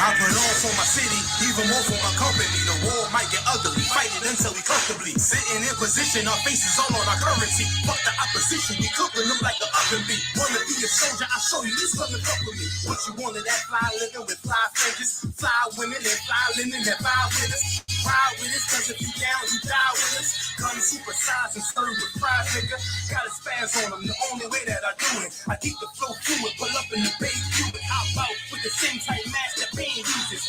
I put on for my city, even more for my company. The war might get ugly, fight it until we comfortably sitting in position. Our faces all on our currency. Fuck the opposition, we cooking them like the oven beat. Wanna be a soldier? I show you this coming up with me. What you wanted, that fly living with fly fingers, fly women and fly linen that fly with us. Ride with us, cause if you down, you die with us. Come supersize and stir with pride, nigga. Gotta spaz on them, the only way that I do it. I keep the flow fluid, pull up in the base Cuban, hop out with the same type mask that pain uses.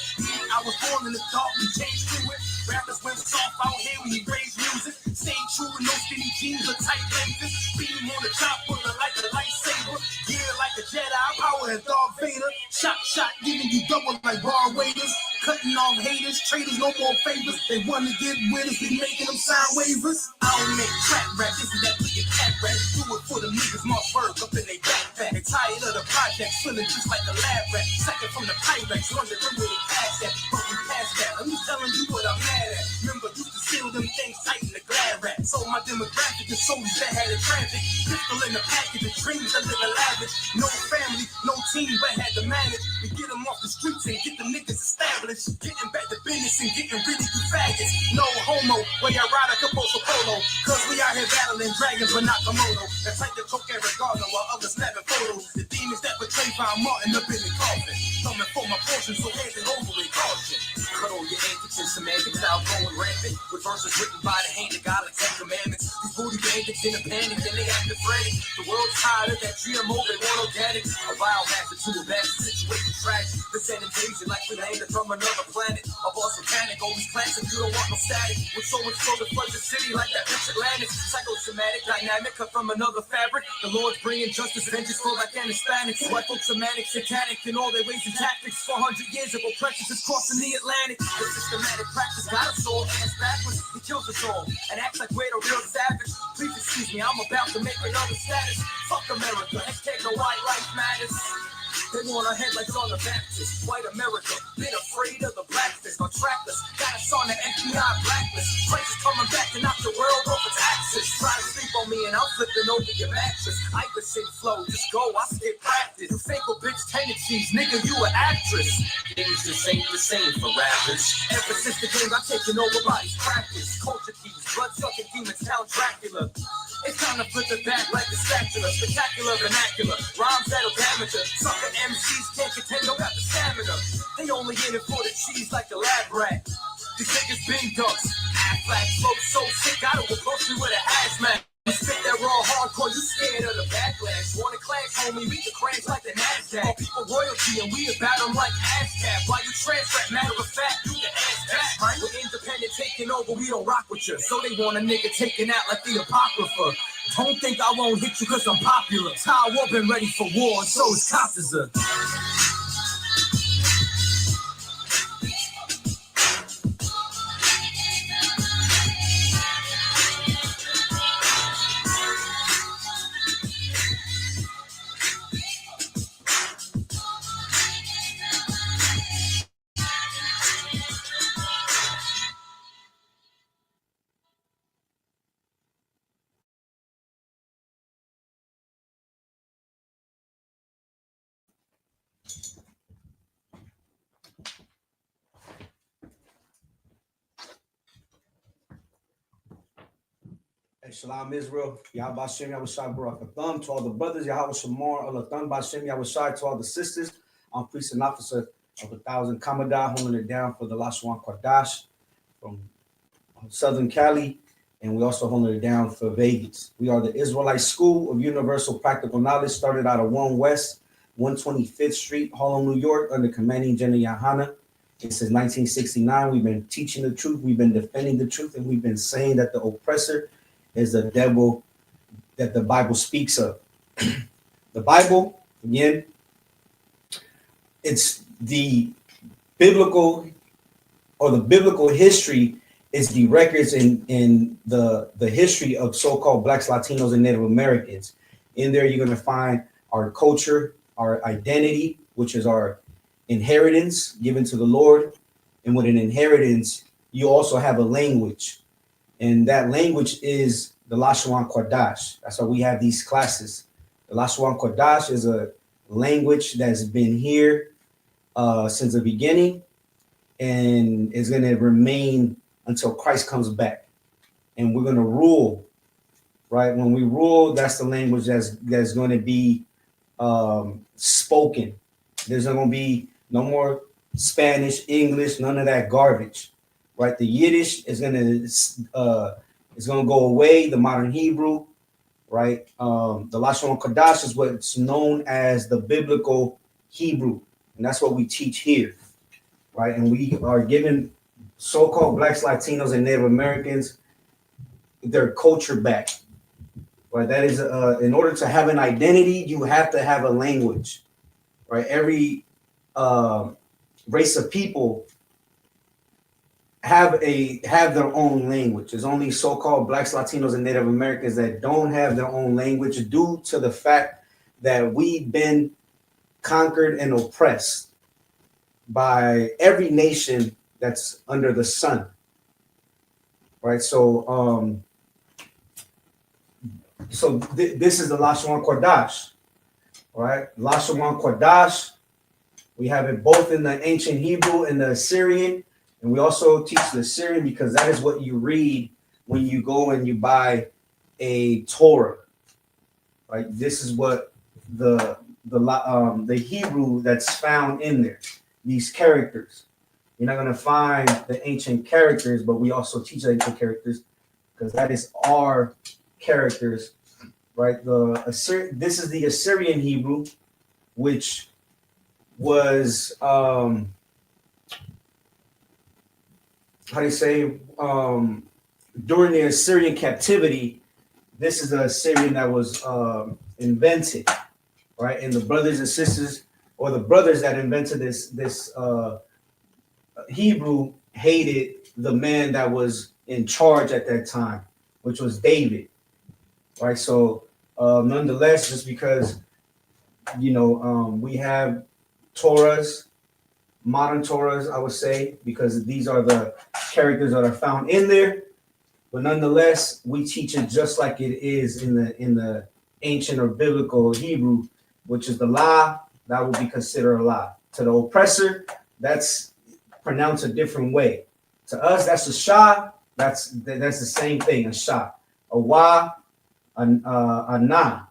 I was born in the dark, we changed to it. Rappers went soft out here when we raised music. Stay true with no skinny jeans or tight lenses. Beam on the chopper like a lightsaber. Yeah, like a Jedi, power and Darth Vader. Shot, giving you double like bar waiters. Cutting off haters, traders, no more favors. They wanna get with us, we making them sign waivers. I don't make trap rap, this is that big cat rap. Do it for the niggas, Mark Berg up in they backpack. They tired of the projects, feeling just like a lab rat. Second from the Pyrex, wondering where they pass that. But we passed that, I'm just telling you what I'm mad at. Remember, used to seal them things tight in the glad wrap. So my demographic is soldiers that had a transit. Pistol in the package of dreams that live lavish. No family, no team, but had to manage. We get them off the streets and get the niggas established. Getting back to business and getting really good faggots. No homo, where you ride a Caposo Polo. Cause we out here battling dragons but not Komodo. That's like the choke Eric Gardner while others snapping photos. The demons that betray Von Martin up in the coffin. Coming for my portion, so hand it over with caution. Cut all your antics and semantics out going rampant. With verses written by the hand of God like 10 commandments. These booty bandits in a panic, then they acting frantic. The world's tired of that GMO, they want organic. A biomaster to a bad situation tragic. This ain't invasion like we landed from another planet. A boss mechanic, always classic, you don't want no static. With so much flow to flood the city like that rich Atlantic. Psychosomatic, dynamic, cut from another fabric. The Lord's bringing justice, vengeance for like an Hispanics. White folks are manic, satanic in all their ways and tactics. 400 years of oppression is crossing the Atlantic. The systematic practice got us all ass backwards. He kills us all and acts like we're the real savage. Please excuse me, I'm about to make another status. Fuck America, hashtag the white life matters. They want our head like John the Baptist. White America, been afraid of the blackness. On trackless, got us on the FBI blacklist. Prices coming back to knock the world off its axis. Try to sleep on me and I'm flipping over your mattress. Iverson flow, just go, I skip practice. You fake bitch tendencies, nigga, you an actress. Things just ain't the same for rappers. Ever since the game, I've taken over bodies practice. Culture keys, blood-sucking demons, Count Dracula. It's time to flip it back like the spatula. Spectacular vernacular, rhymes that'll damage her. Sucker MCs can't contend, don't got the stamina. They only in it for the cheese like the lab rat. These niggas been ducks. Aflac smoke so sick, I don't go closely with a hazmat. You spit that raw hardcore, you scared of the backlash. Wanna clash, homie, we can crash like the NASDAQ. All people royalty and we about them like ASCAP. While you transfer, matter of fact, you the ass back. Right? We're independent taking over, we don't rock with you. So they want a nigga taken out like the Apocrypha. Don't think I won't hit you cause I'm popular. Ty War been ready for war, and so is Costiza. Shalom Israel, Yahweh Shem Yahushai Barak Atham, to all the brothers, Yahweh Shamar, Alatham Bashem Yahushai, to all the sisters. I'm priest and officer of 1,000 Kamadah, holding it down for the Lashawan Qadash from Southern Cali, and we also holding it down for Vegas. We are the Israelite School of Universal Practical Knowledge, started out of 1 West, 125th Street, Harlem, New York, under Commanding General Yahana. And since 1969, we've been teaching the truth, we've been defending the truth, and we've been saying that the oppressor is the devil that the Bible speaks of. The Bible, again, it's the biblical, or the biblical history is the records in the history of so-called Blacks, Latinos, and Native Americans. In there, you're going to find our culture, our identity, which is our inheritance given to the Lord. And with an inheritance, you also have a language. And that language is the Lashawan Qadash. That's why we have these classes. The Lashawan Qadash is a language that's been here since the beginning, and is going to remain until Christ comes back. And we're going to rule, right? When we rule, that's the language that's going to be spoken. There's not going to be no more Spanish, English, none of that garbage, right? The Yiddish is gonna go away. The modern Hebrew, right? The Lashawan Qadash is what's known as the biblical Hebrew, and that's what we teach here, right? And we are giving so-called Blacks, Latinos, and Native Americans their culture back, right? That is, in order to have an identity, you have to have a language, right? Every race of people have their own language. There's only so-called Blacks, Latinos, and Native Americans that don't have their own language due to the fact that we've been conquered and oppressed by every nation that's under the sun, right? So this is the Lashawan Qadash, right? Lashawan Qadash. We have it both in the ancient Hebrew and the Assyrian, and we also teach the Assyrian because that is what you read when you go and you buy a Torah, right? This is what the Hebrew that's found in there. These characters. You're not going to find the ancient characters, but we also teach the ancient characters because that is our characters, right? This is the Assyrian Hebrew, which was how do you say during the Assyrian captivity. This is the Assyrian that was invented, right? And the brothers and sisters, or the brothers that invented this Hebrew, hated the man that was in charge at that time, which was David, right? So nonetheless, just because we have Torahs, modern Torahs, I would say, because these are the characters that are found in there. But nonetheless, we teach it just like it is in the ancient or biblical Hebrew, which is the law. That would be considered a law. To the oppressor, that's pronounced a different way. To us, that's a shah. That's the same thing, a shah. A wa, a na,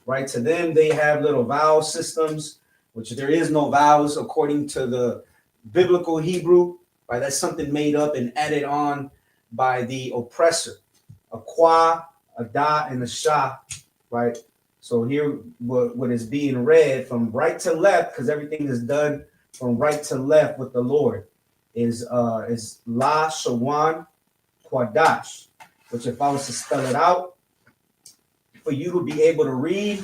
right? To them, they have little vowel systems, which there is no vowels according to the biblical Hebrew, right? That's something made up and added on by the oppressor. A qua, a da, and a sha, right? So here, what is being read from right to left, because everything is done from right to left with the Lord, is Lashawan Qadash, which if I was to spell it out for you to be able to read,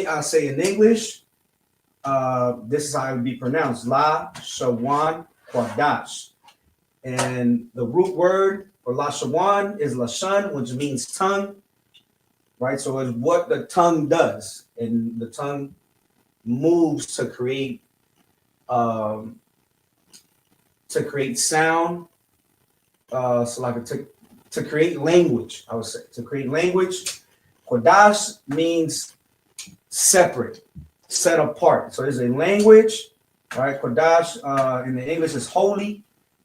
I'll say in English, this is how it would be pronounced: Lashawan Qadash. And the root word for Lashawan is Lashan, which means tongue, right? So it's what the tongue does, and the tongue moves to create sound. So like to create language, I would say, to create language. Qadash means separate, set apart. So there's a language, right? Qadash in the English is holy.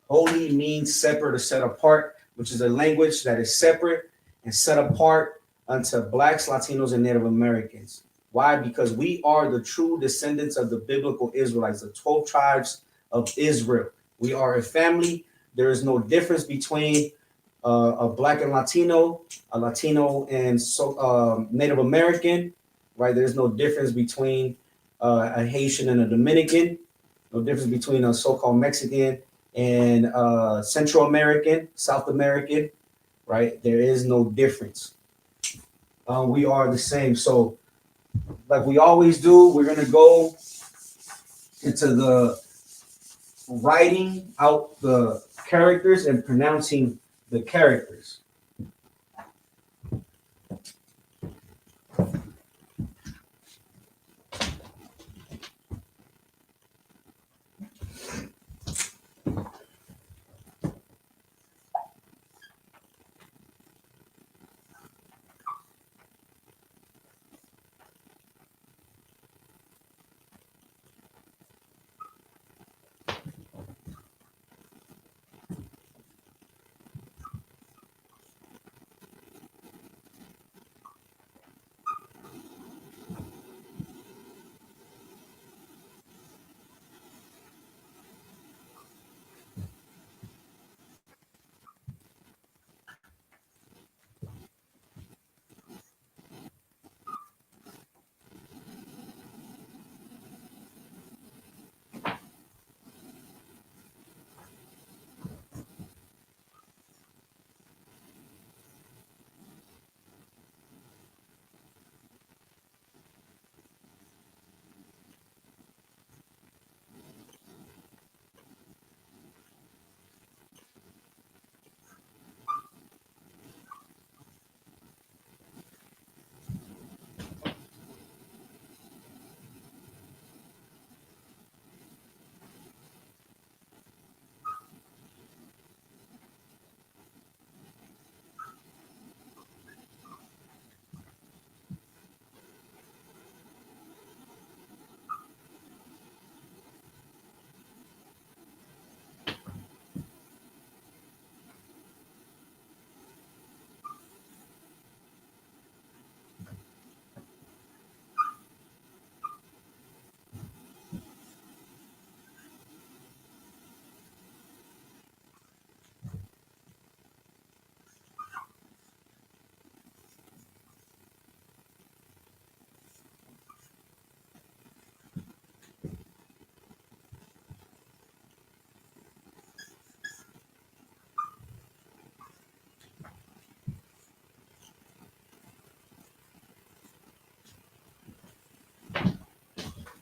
Holy means separate or set apart, which is a language that is separate and set apart unto Blacks, Latinos, and Native Americans. Why? Because we are the true descendants of the biblical Israelites, the 12 tribes of Israel. We are a family. There is no difference between a Black and Latino, a Latino and Native American, right? There's no difference between a Haitian and a Dominican, no difference between a so-called Mexican and Central American, South American, right? There is no difference. We are the same. So like we always do, we're going to go into the writing out the characters and pronouncing the characters.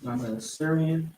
I'm an Assyrian.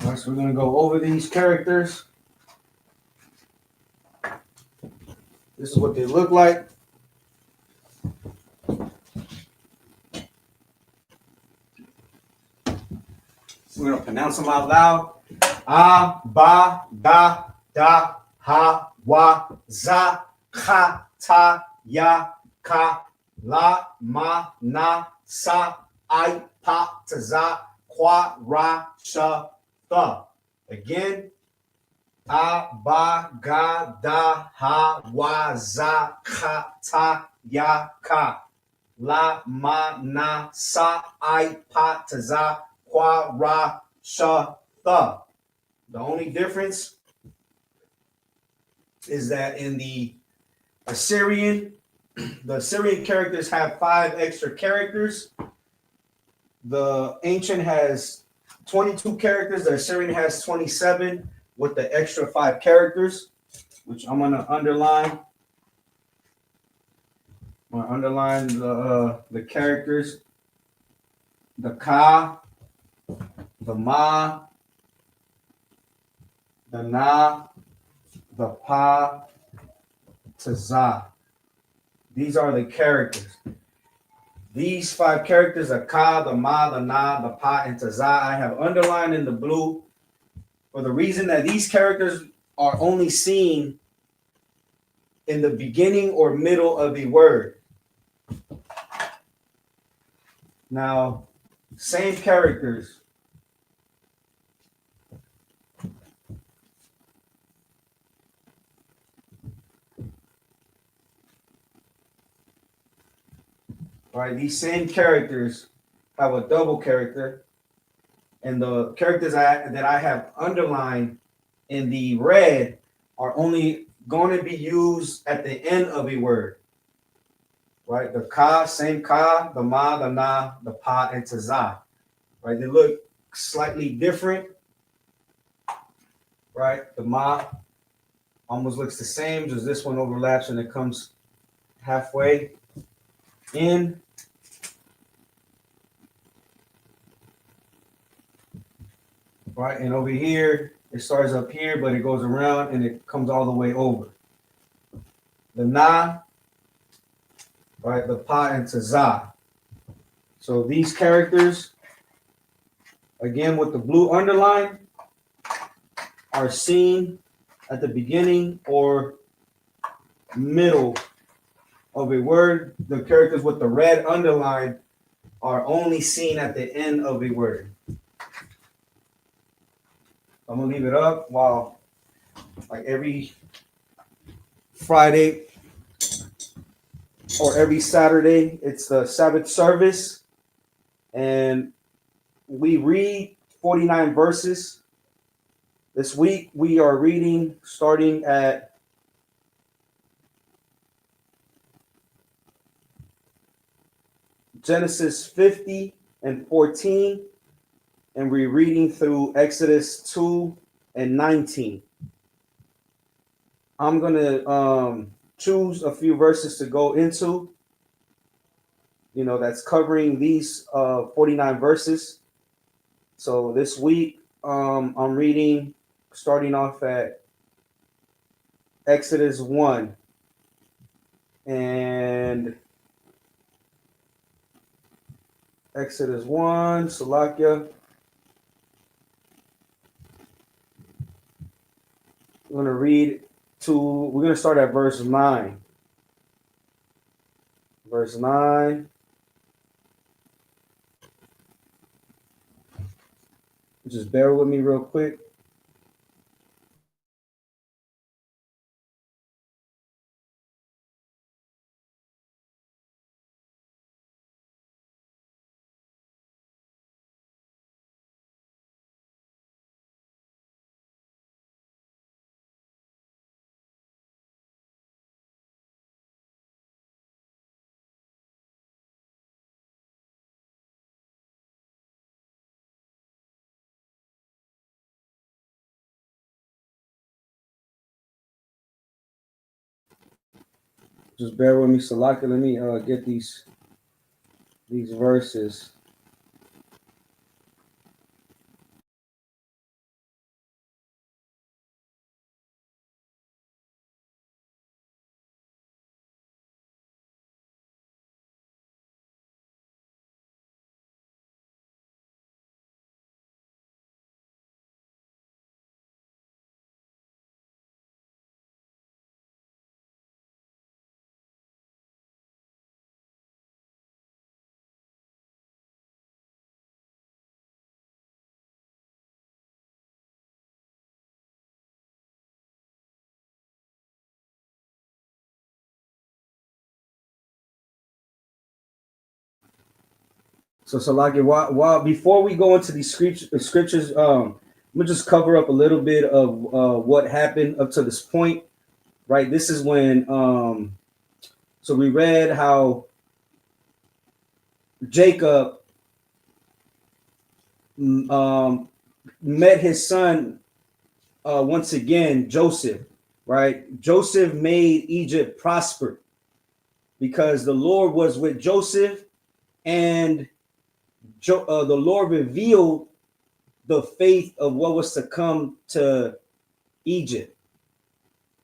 All right, so we're gonna go over these characters. This is what they look like. We're gonna pronounce them out loud. A, ba, ga, da, ha, wa, za, cha, ta, ya, ka, la, ma, na, sa, I, pa, ta, za, qua, ra, sha, tha. Again. A, ba, ga, da, ha, wa, za, cha, ta, ya, ka. La, ma, na, sa, I, pa, ta, za, qua, ra, sha, tha. The only difference is that in the Assyrian characters have 5 extra characters. The ancient has 22 characters. The Assyrian has 27 with the extra 5 characters, which I'm gonna underline. I'm gonna underline the characters the Ka, the Ma, the Na, the Pa, to Za. These are the characters. These 5 characters are Ka, the Ma, the Na, the Pa, and to Za. I have underlined in the blue for the reason that these characters are only seen in the beginning or middle of a word. Now, same characters. Right, these same characters have a double character, and the characters that I have underlined in the red are only going to be used at the end of a word. Right, the Ka, same Ka, the Ma, the Na, the Pa, and to Za. Right, they look slightly different. Right, the Ma almost looks the same, just this one overlaps and it comes halfway in. Right, and over here, it starts up here, but it goes around and it comes all the way over. The Na, right, the Pa, and to Za. So these characters, again with the blue underline, are seen at the beginning or middle of a word. The characters with the red underline are only seen at the end of a word. I'm gonna leave it up while, like every Friday or every Saturday, it's the Sabbath service, and we read 49 verses. This week we are reading starting at Genesis 50 and 14, and we're reading through Exodus 2 and 19. I'm gonna choose a few verses to go into, that's covering these 49 verses. So this week I'm reading starting off at Exodus 1 and Exodus 1, Salakia. We're going to start at verse 9. Verse 9. Just bear with me real quick. Just bear with me, Salaka. Let me get these verses. So Salaki, while before we go into these scriptures, I'm gonna just cover up a little bit of what happened up to this point. Right, this is when so we read how Jacob met his son once again, Joseph. Right, Joseph made Egypt prosper because the Lord was with Joseph, and the Lord revealed the faith of what was to come to Egypt.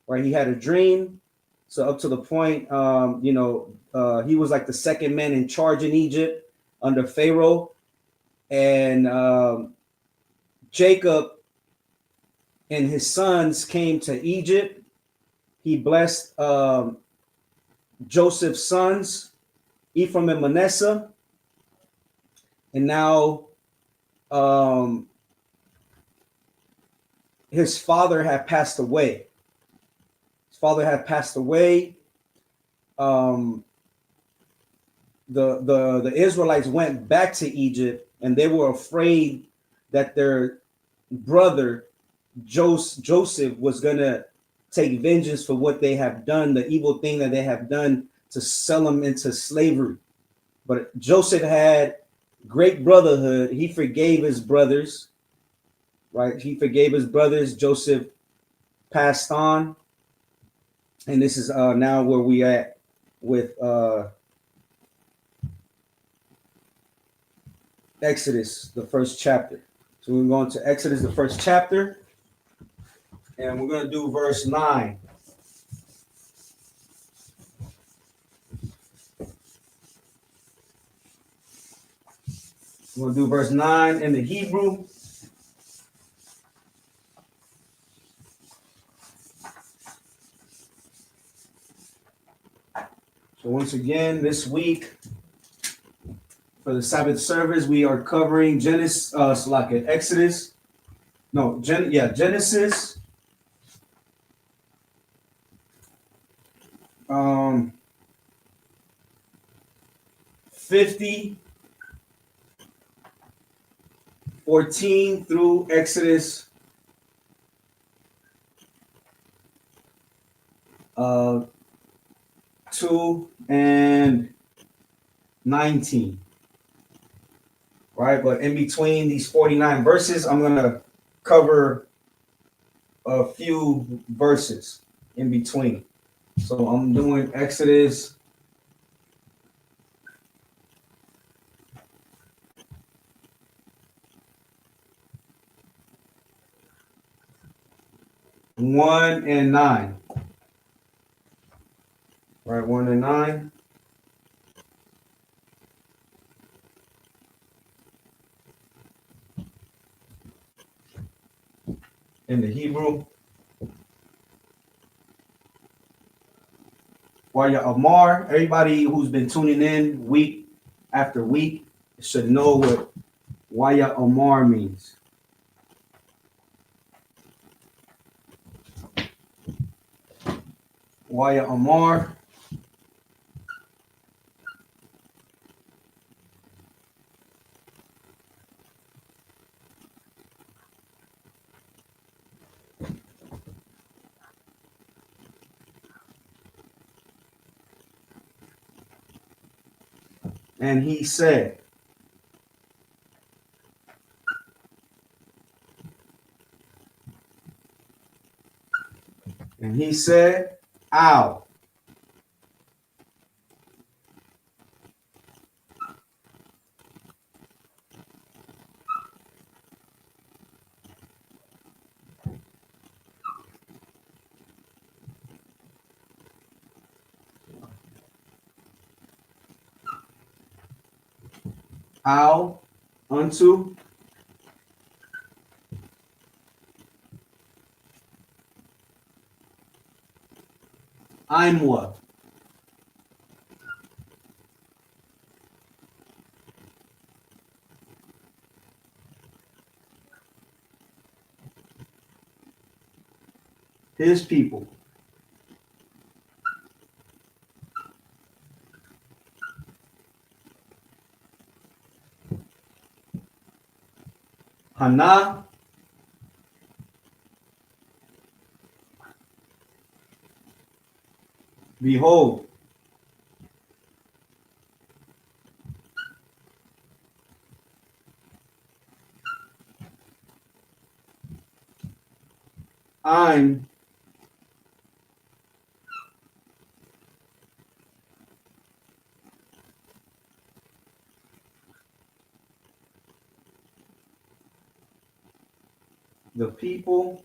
Right, he had a dream. So up to the point, he was like the second man in charge in Egypt under Pharaoh, and Jacob and his sons came to Egypt. He blessed Joseph's sons, Ephraim and Manasseh, and now his father had passed away. His father had passed away. The Israelites went back to Egypt, and they were afraid that their brother Joseph was gonna take vengeance for what they have done, the evil thing that they have done to sell them into slavery. But Joseph had great brotherhood. He forgave his brothers, right? He forgave his brothers. Joseph passed on, and this is now where we at with Exodus, the first chapter. So we're going to Exodus, the first chapter, and we're going to do verse 9. We're going to do verse 9 in the Hebrew. So once again, this week, for the Sabbath service, we are covering Genesis, Genesis, 50, 14 through Exodus 2 and 19. Right, but in between these 49 verses, I'm going to cover a few verses in between. So I'm doing Exodus 1 and 9. Right, 1 and 9. In the Hebrew. Waya Amar, everybody who's been tuning in week after week should know what Waya Amar means. Waya Amar. And he said, ow. Ow unto Imwa. His people. Hana. Behold. I'm the people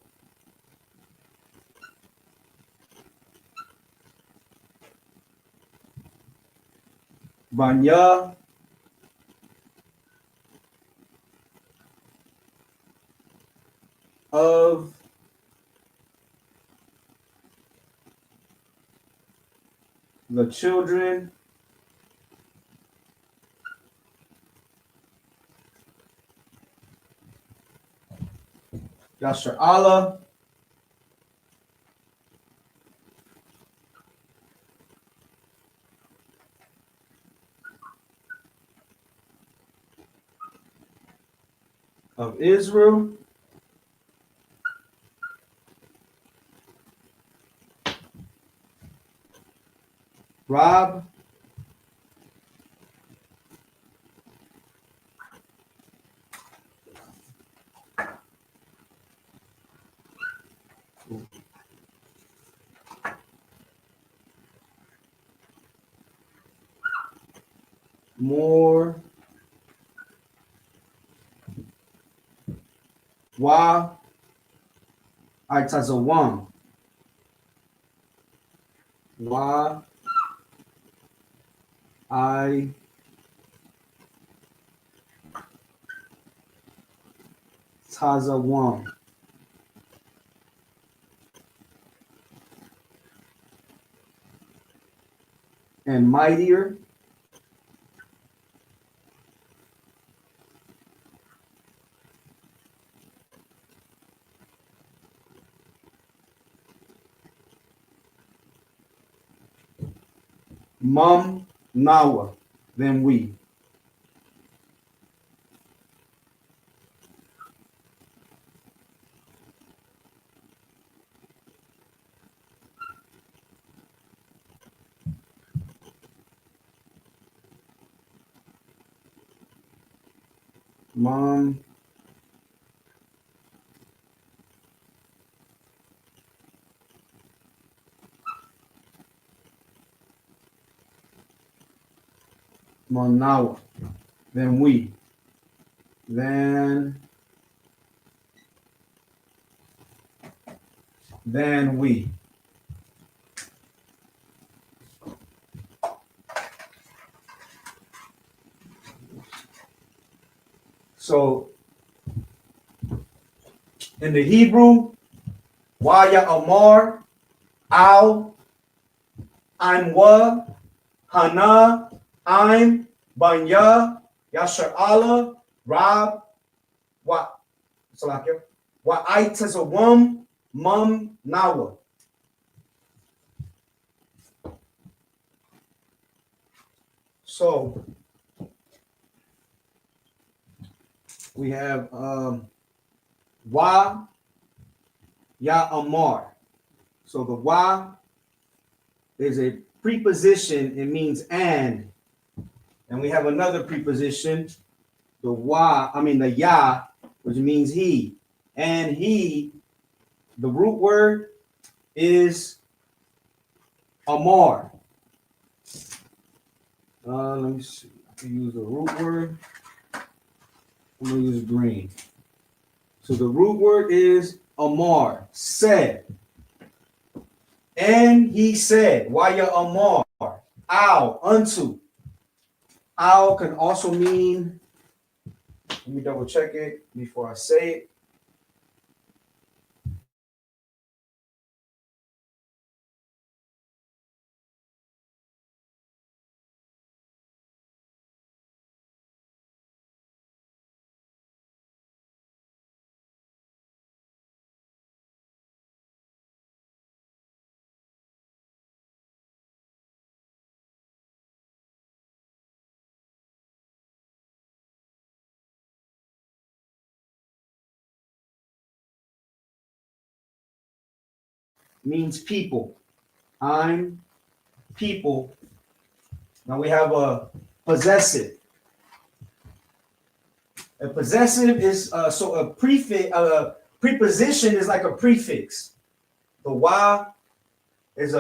Banya of the children Yasher Allah of Israel Rob more Wa Itazawam Wa I Tazawam and mightier Mum Nawa than we. Mum Manawa than we. Than we. So in the Hebrew, Waya Amar, Al, Anwa, Hana, Ain, Banya, Yasher Allah, Rab, Wa Salakia, Wa Aitazawam, Mum Nawa. So we have Wa Ya Amar. So the Wa is a preposition, it means and. And we have another preposition, the the Ya, which means he. And he, the root word is Amar. Let me see. I can use the root word. I'm going to use green. So the root word is Amar, said. And he said, Waya Amar, Al, unto. Al can also mean, let me double check it before I say it. Means people. I'm people. Now we have a possessive. A possessive is so a prefix. Preposition is like a prefix. The why is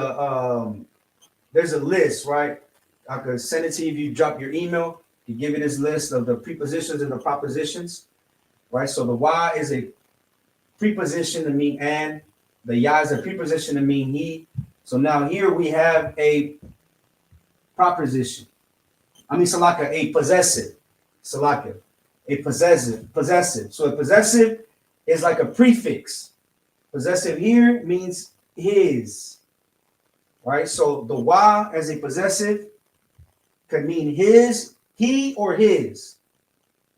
there's a list, right? I could send it to you if you drop your email. You give it this list of the prepositions and the propositions, right? So the why is a preposition to mean and. The ya is a preposition to mean he. So now here we have a proposition. Salaka, a possessive. Salaka, a possessive. So a possessive is like a prefix. Possessive here means his. Right? So the wa as a possessive could mean his, he, or his.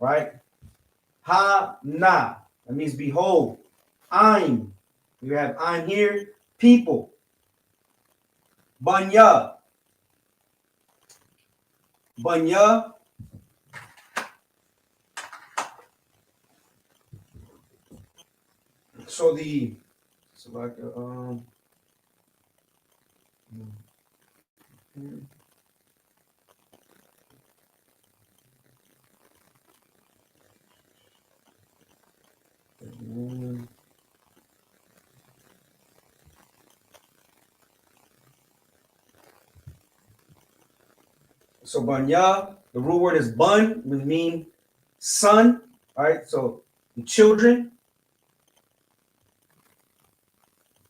Right? Ha na. That means behold. I'm. You have I'm here. People. Banya. Banya. So the like so banya, the root word is bun, which means son. All right, so the children.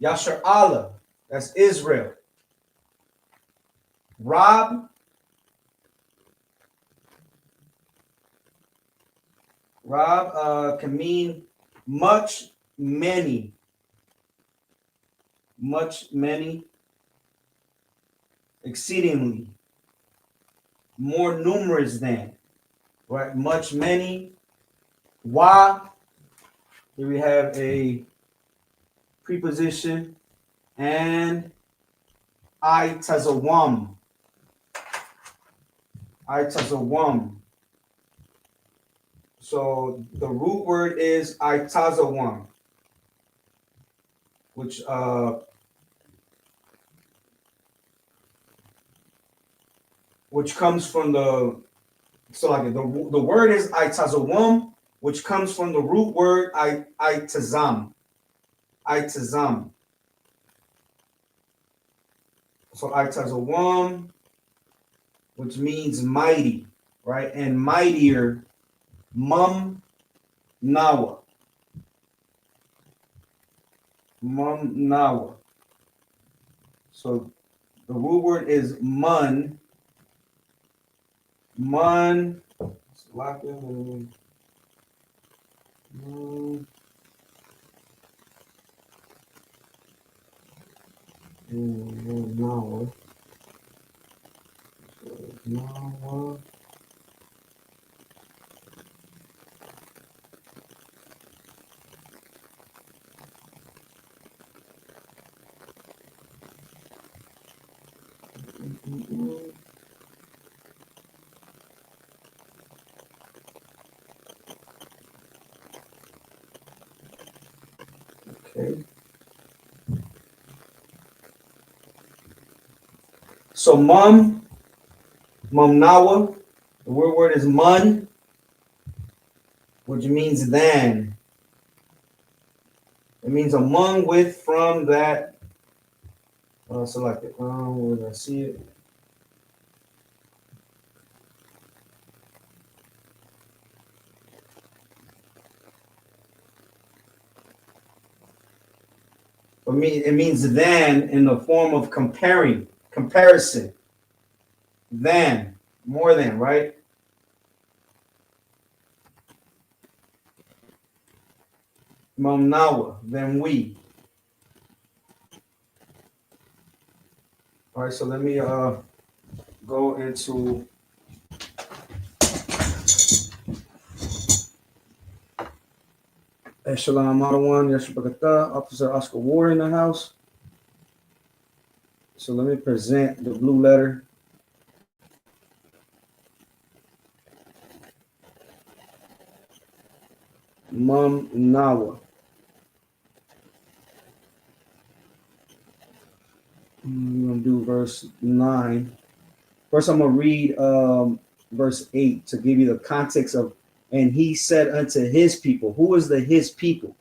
Yashar Allah, that's Israel. Rob, can mean much, many, exceedingly, more numerous than, right? Much, many. Wa, here we have a preposition, and I tazawam. So the root word is I tazawam, which comes from the word is I tazawam, which comes from the root word I tazam. So I tazawam, which means mighty, right? And mightier, mum nawa. So the root word is mun. Okay. So mum nawa, the word is mun, which means than. It means among, with, from, that. Select it. Where did I see it? It means than in the form of comparison. Than, more than, right? Mamnawa, than we. All right, so let me go into Echelon Model 1, Yashubakata, Officer Oscar Ward in the house. So let me present the blue letter. Mum Nawa. I'm going to do verse 9. First, I'm going to read verse 8 to give you the context of, and he said unto his people. Who is the his people?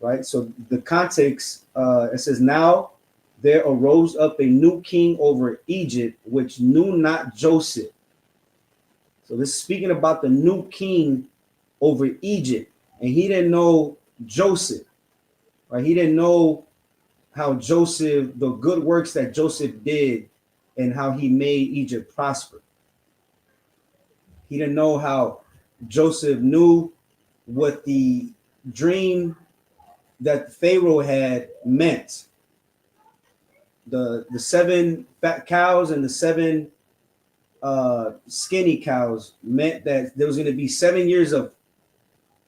Right? So the context, it says, now there arose up a new king over Egypt, which knew not Joseph. So this is speaking about the new king over Egypt. And he didn't know Joseph, right? He didn't know how Joseph, the good works that Joseph did and how he made Egypt prosper. He didn't know how Joseph knew what the dream that Pharaoh had meant. The seven fat cows and the seven skinny cows meant that there was going to be 7 years of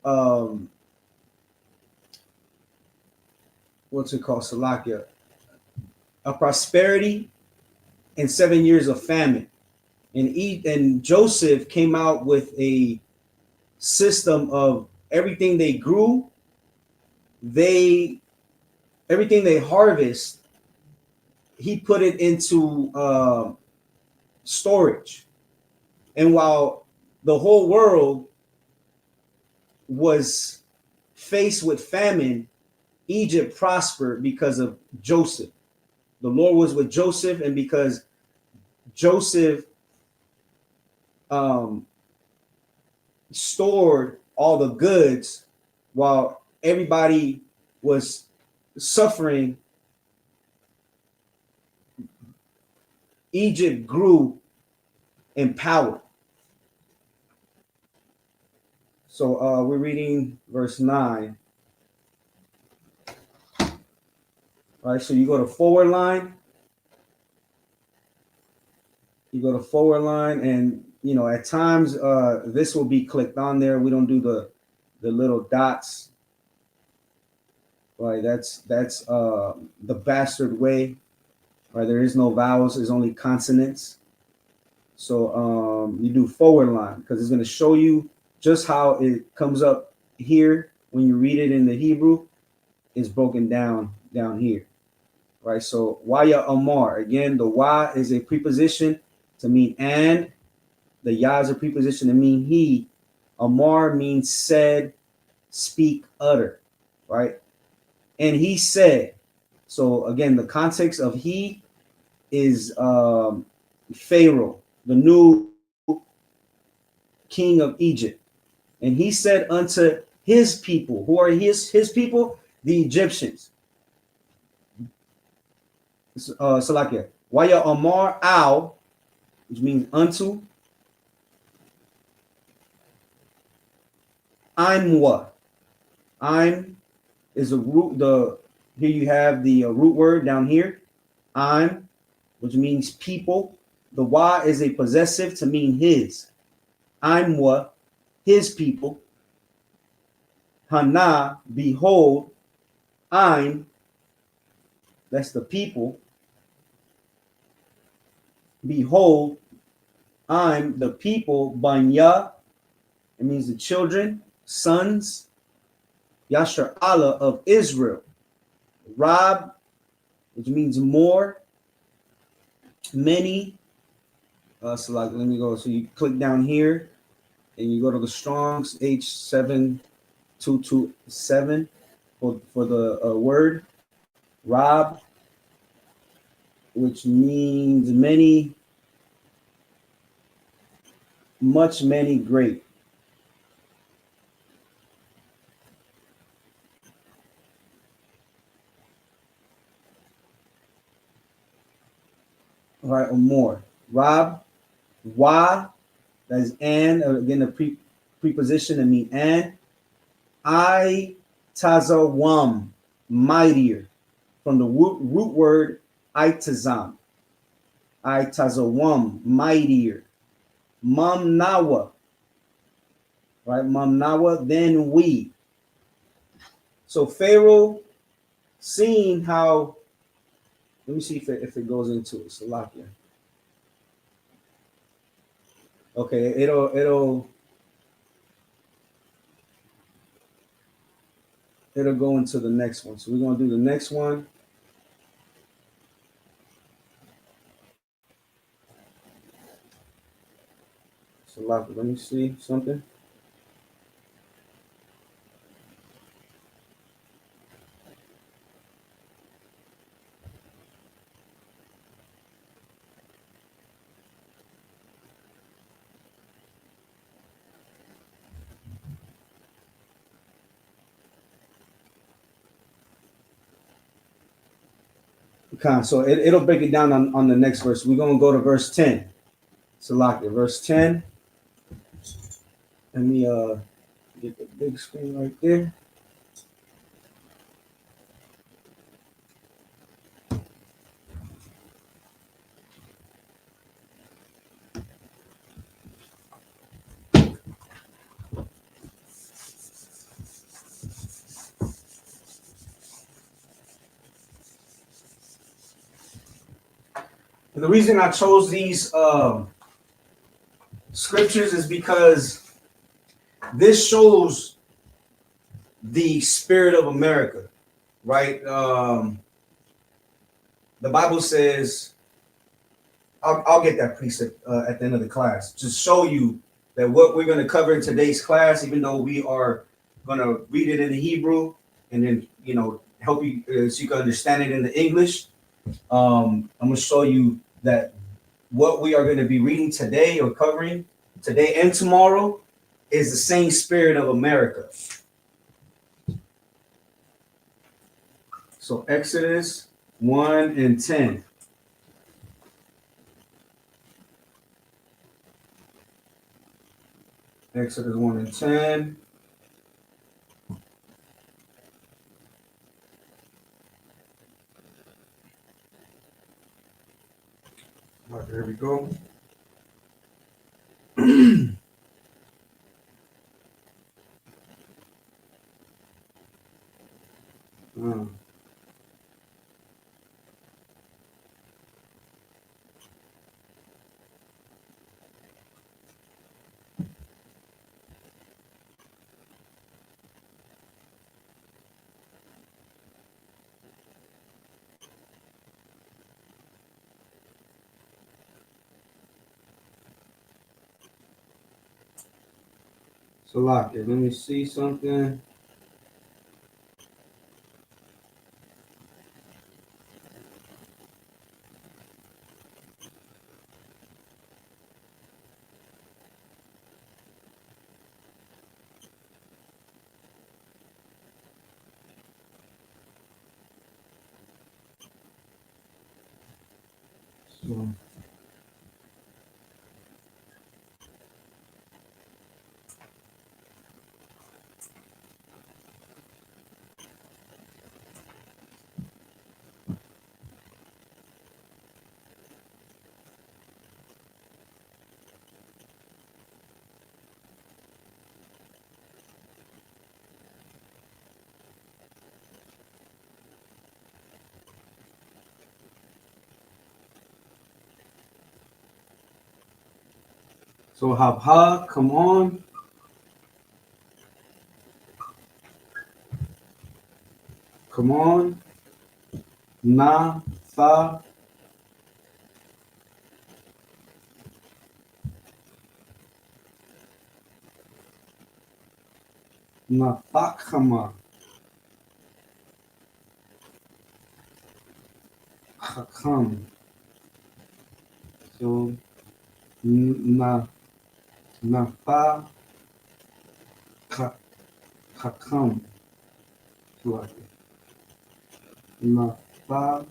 um, what's it called, Salakia, a prosperity and 7 years of famine. And Joseph came out with a system of everything they grew, they everything they harvest, he put it into storage. And while the whole world was faced with famine, Egypt prospered because of Joseph. The Lord was with Joseph, and because Joseph stored all the goods while everybody was suffering, Egypt grew in power. So we're reading verse 9. All right, so you go to forward line. You go to forward line, and you know at times this will be clicked on there. We don't do the little dots. Right, that's the bastard way. Right, there is no vowels, there's only consonants. So you do forward line because it's going to show you just how it comes up here when you read it in the Hebrew. Is broken down here. Right, so waya amar, again, the wa is a preposition to mean and, the ya is a preposition to mean he. Amar means said, speak, utter, right? And he said, so again, the context of he is Pharaoh, the new king of Egypt. And he said unto his people, who are his people? The Egyptians. Salakia. Waya Amar Al, which means unto. I'm what? I'm is a root. Here you have the root word down here. I'm, which means people. The wa is a possessive to mean his. I'm what? His people. Hana, behold. I'm, that's the people. Behold, I'm the people. Banya, it means the children, sons. Yashar Allah of Israel. Rab, which means more, many. So like, let me go. So you click down here and you go to the Strong's H7227 for the word. Rab, which means many, much, many, great. All right, or more. Rab, wa, that is and, again, the preposition to mean and. I tazawam, mightier, from the root word itazam. I tazawam, mightier. Mamnawa, right? Mamnawa, then we. So Pharaoh, seeing how, let me see if it goes into it. Salakia. Okay, it'll go into the next one. So we're gonna do the next one. Salakia, let me see something. So it'll break it down on the next verse. We're gonna go to verse 10. Salaki, verse 10. Let me get the big screen right there. And the reason I chose these scriptures is because this shows the spirit of America, right? The Bible says, I'll get that precept at the end of the class to show you that what we're going to cover in today's class, even though we are going to read it in the Hebrew and then, help you so you can understand it in the English. I'm going to show you that what we are going to be reading today or covering today and tomorrow is the same spirit of America. So Exodus 1 and 10. Exodus 1 and 10. All right, there we go. So, lock it. Let me see something. So, Habha, come on. Come on. Na, Fa. Na, Fakama. Hakam. So, na, Fa, Hakam. Na, Fa.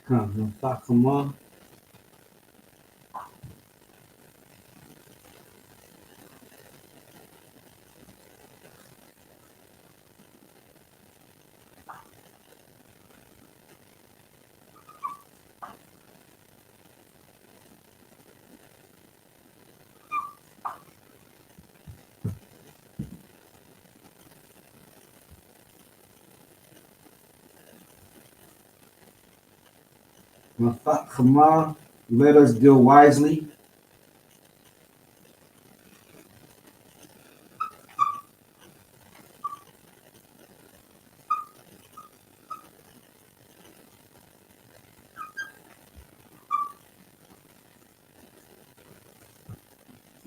Na, Fakama. Na, Fakama. Let us deal wisely.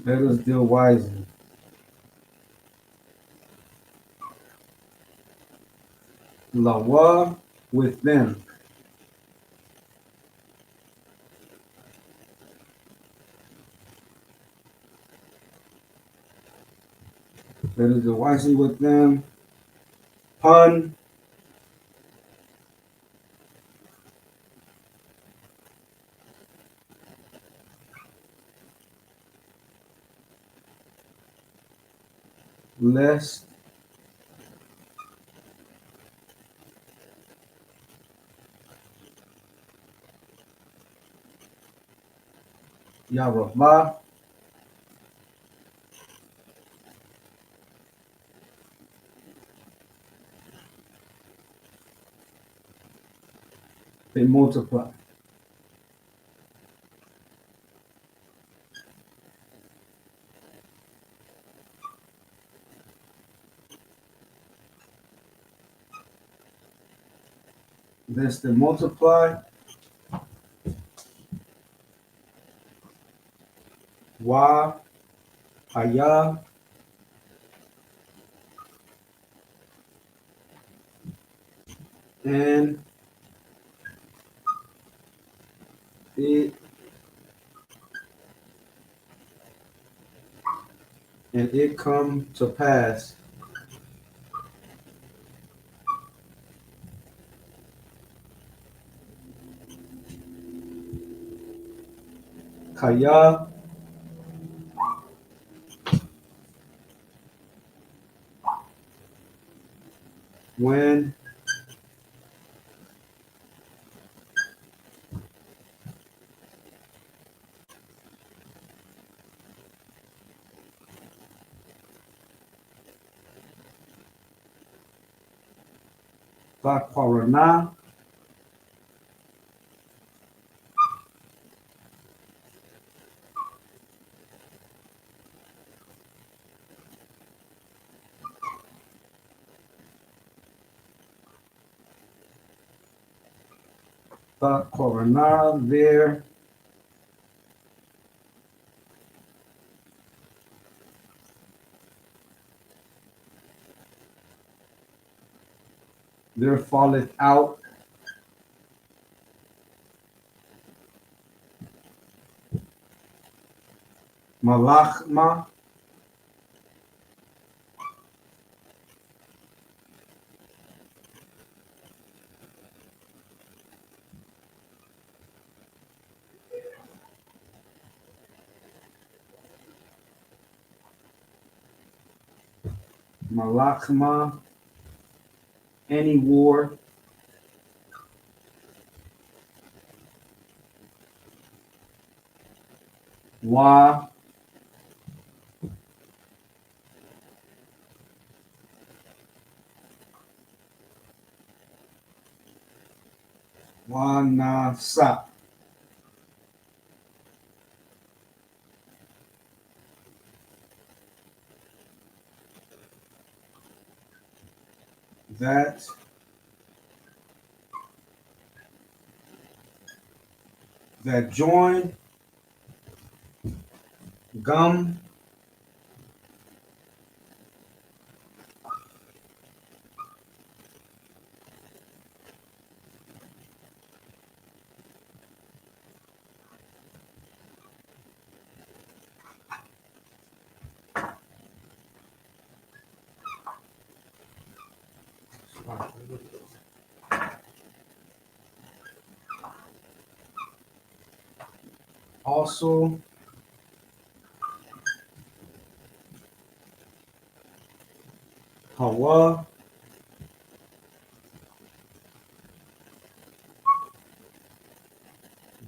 Let us deal wisely. Lawa with them. That is the wisely with them. Pun. Lest Yarabah they multiply. This they multiply. Wa Haya and it come to pass. Kaya when Vakwarana Vakwarana there falleth out Malachma Malachma any war Wa Wanasa that join gum also Hawa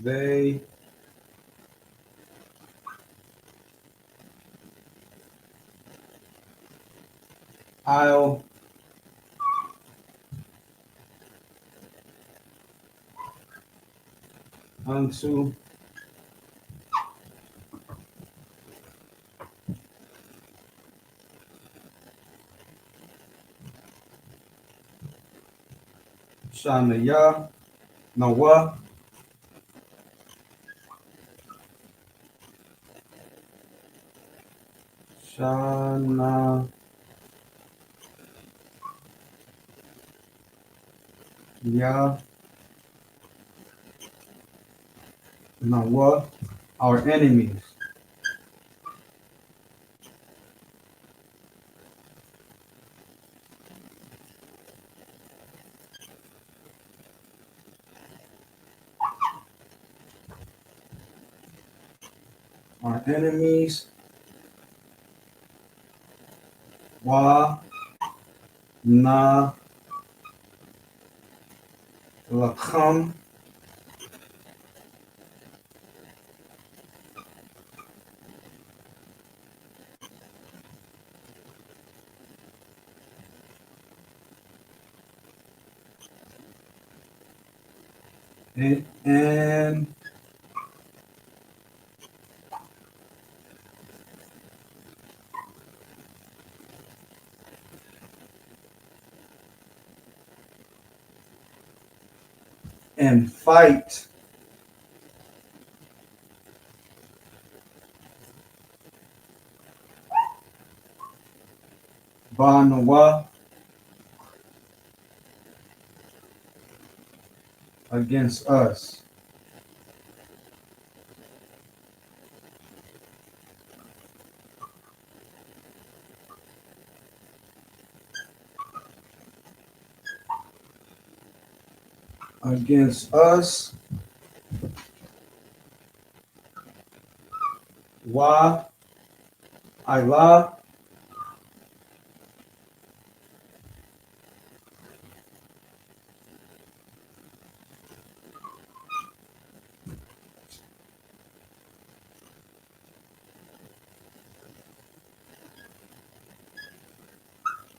they I'll unto Shanaya Nawa Shana Ya Nawa our enemies our enemies. Wa na lakam. And fight Banawa against us. Against us. Wa Allah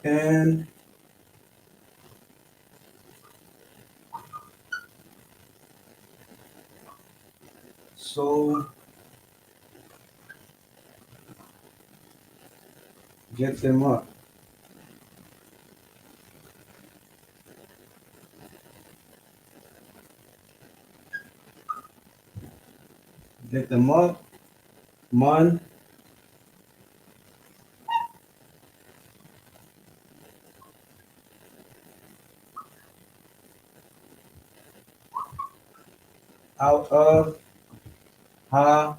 and so get them up. Get them up. Man. Out of Ha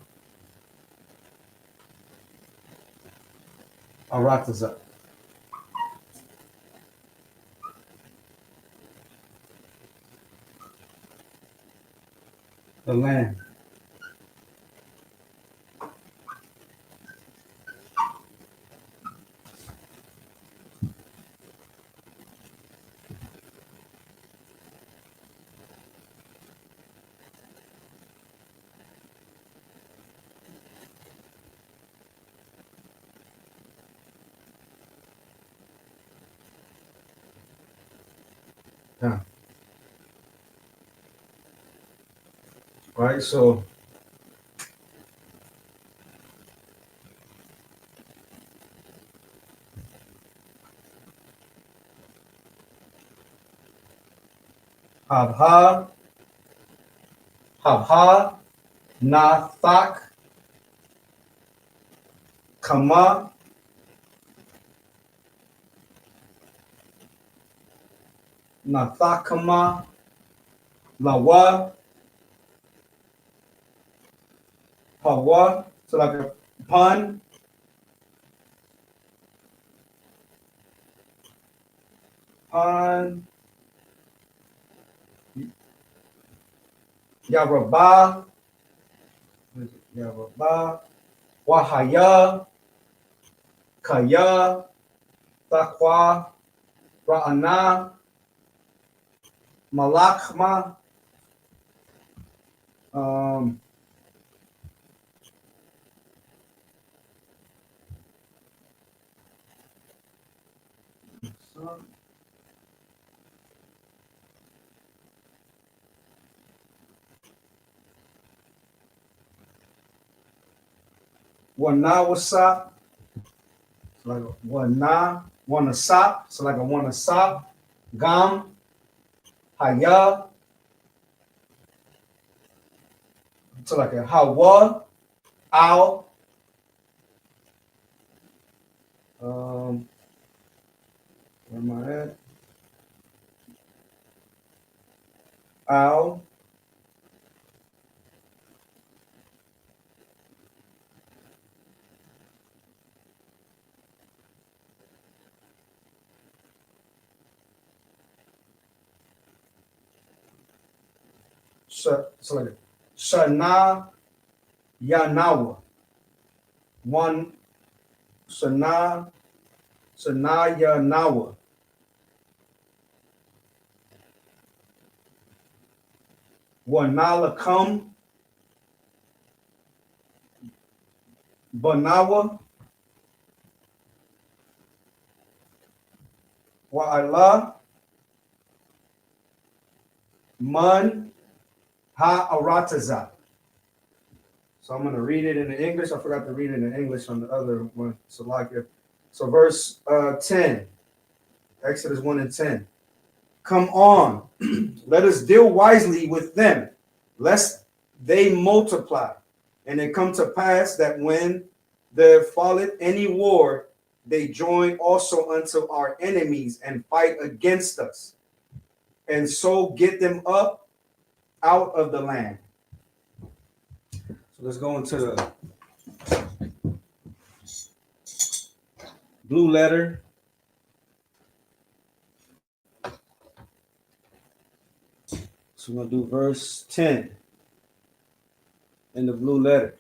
Arataza. The land. Yeah. Right, so Habha, Habha, Nathak, Kama, Nathakama, Lawa, Hawa, so like a pun, pun, Yaraba, Yaraba, Wahaya, Kaya, Takwa, Ra'ana, Malakma, um, Wanawasa, so like a Wana, Wanasap, so like a Wanasap, Gam, Haya, so like a Hawa, Al, where am I at? Al, so like Shana, Yanawa, one Sanaya Nawa, one Nala Kum, Banawa, wa Allah, Man Ha Arataza. So I'm going to read it in the English. I forgot to read it in English on the other one. So verse 10, Exodus 1 and 10. Come on, let us deal wisely with them, lest they multiply. And it come to pass that when there falleth any war, they join also unto our enemies and fight against us, and so get them up out of the land. So let's go into the blue letter. So we're going to do verse 10 in the blue letter.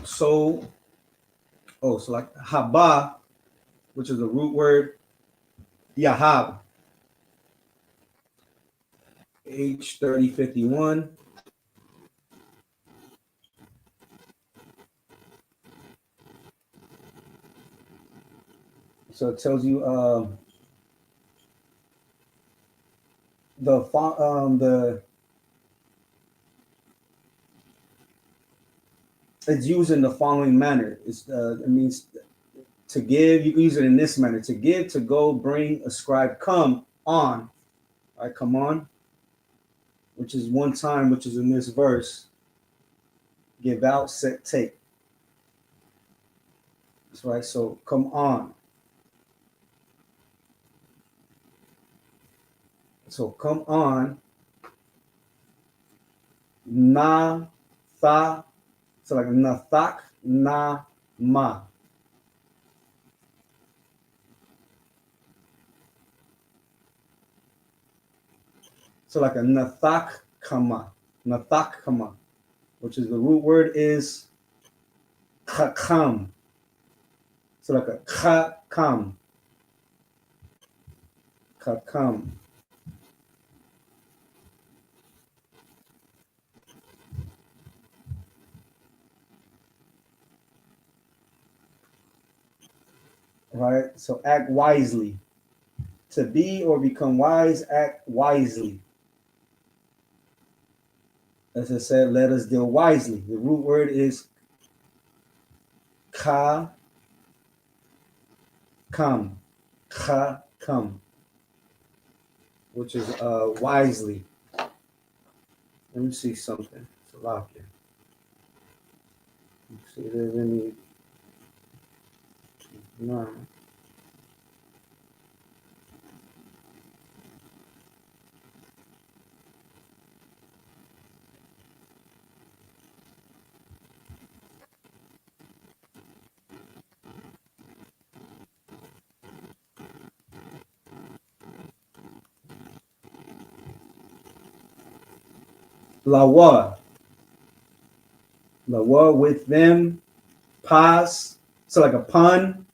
So like haba, which is the root word yahab, H3051. So it tells you the it's used in the following manner. It means to give. You can use it in this manner: to give, to go, bring, ascribe, come on. All right, come on, which is one time, which is in this verse. Give out, set, take. That's right. So come on. So come on. Na, tha. So like nathak, na, ma. So like a nathak kama, which is the root word is chakam. So like a chakam. Right? So act wisely. To be or become wise, act wisely. As I said, let us deal wisely. The root word is ka kam, which is wisely. Let me see something. Salakia. Let's see if there's any. No. Lawa with them, pas, so like a pun,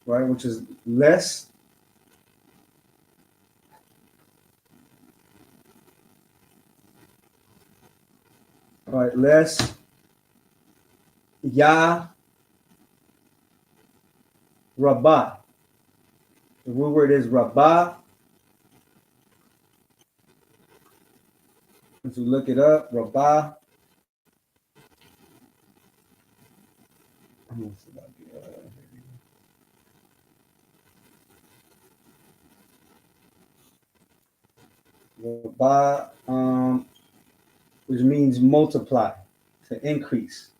right, which is less. All right, less. Ya, rabah. The root word is rabah. If you look it up, rabah. Rabah, which means multiply, to increase.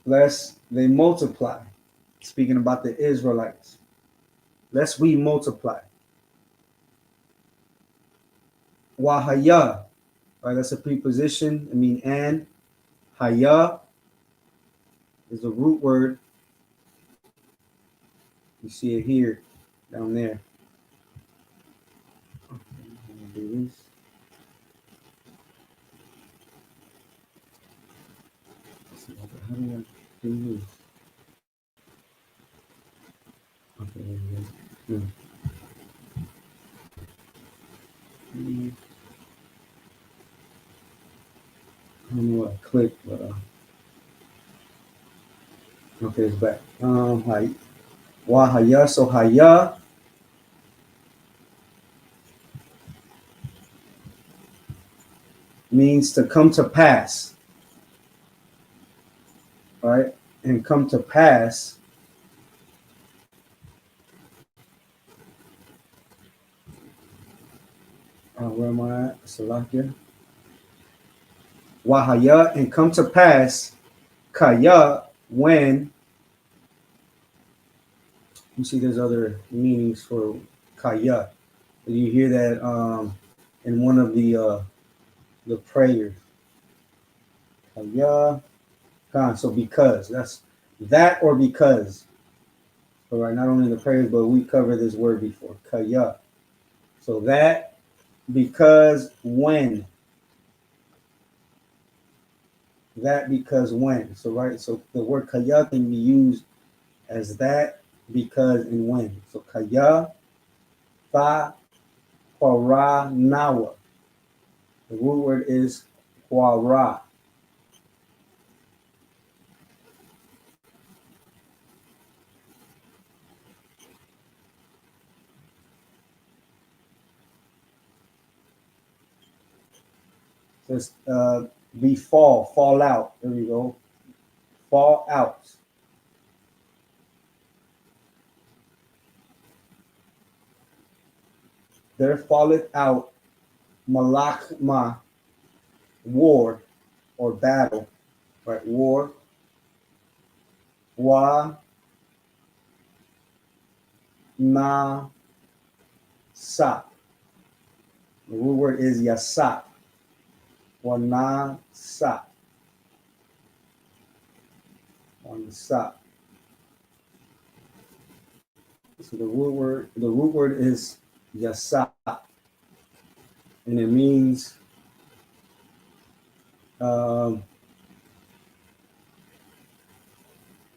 lest they multiply. Speaking about the Israelites, lest we multiply. Wahaya, right? That's a preposition. I mean, and haya is a root word. You see it here, down there. Do this. How do I do this? Okay, yeah. I don't know what I clicked, but okay, it's back. Wahaya. So haya means to come to pass, right? And come to pass. Where am I at? Salakia. Wahaya, and come to pass. Kaya, when. You see, there's other meanings for kaya. You hear that in one of the prayers. Kaya. So because that's that or because. All right, not only the prayers, but we covered this word before. Kaya. So that because when. That because when. So right, so the word kaya can be used as that, because, and when. So kaya, fa, quara, nawa. The root word is quara. Says fall out. There we go. Fall out. There falleth out malachma, war or battle, right? War. Wa na sa. The root word is yasa. Wa na sa. On the sa. So the root word is yasa, and it means let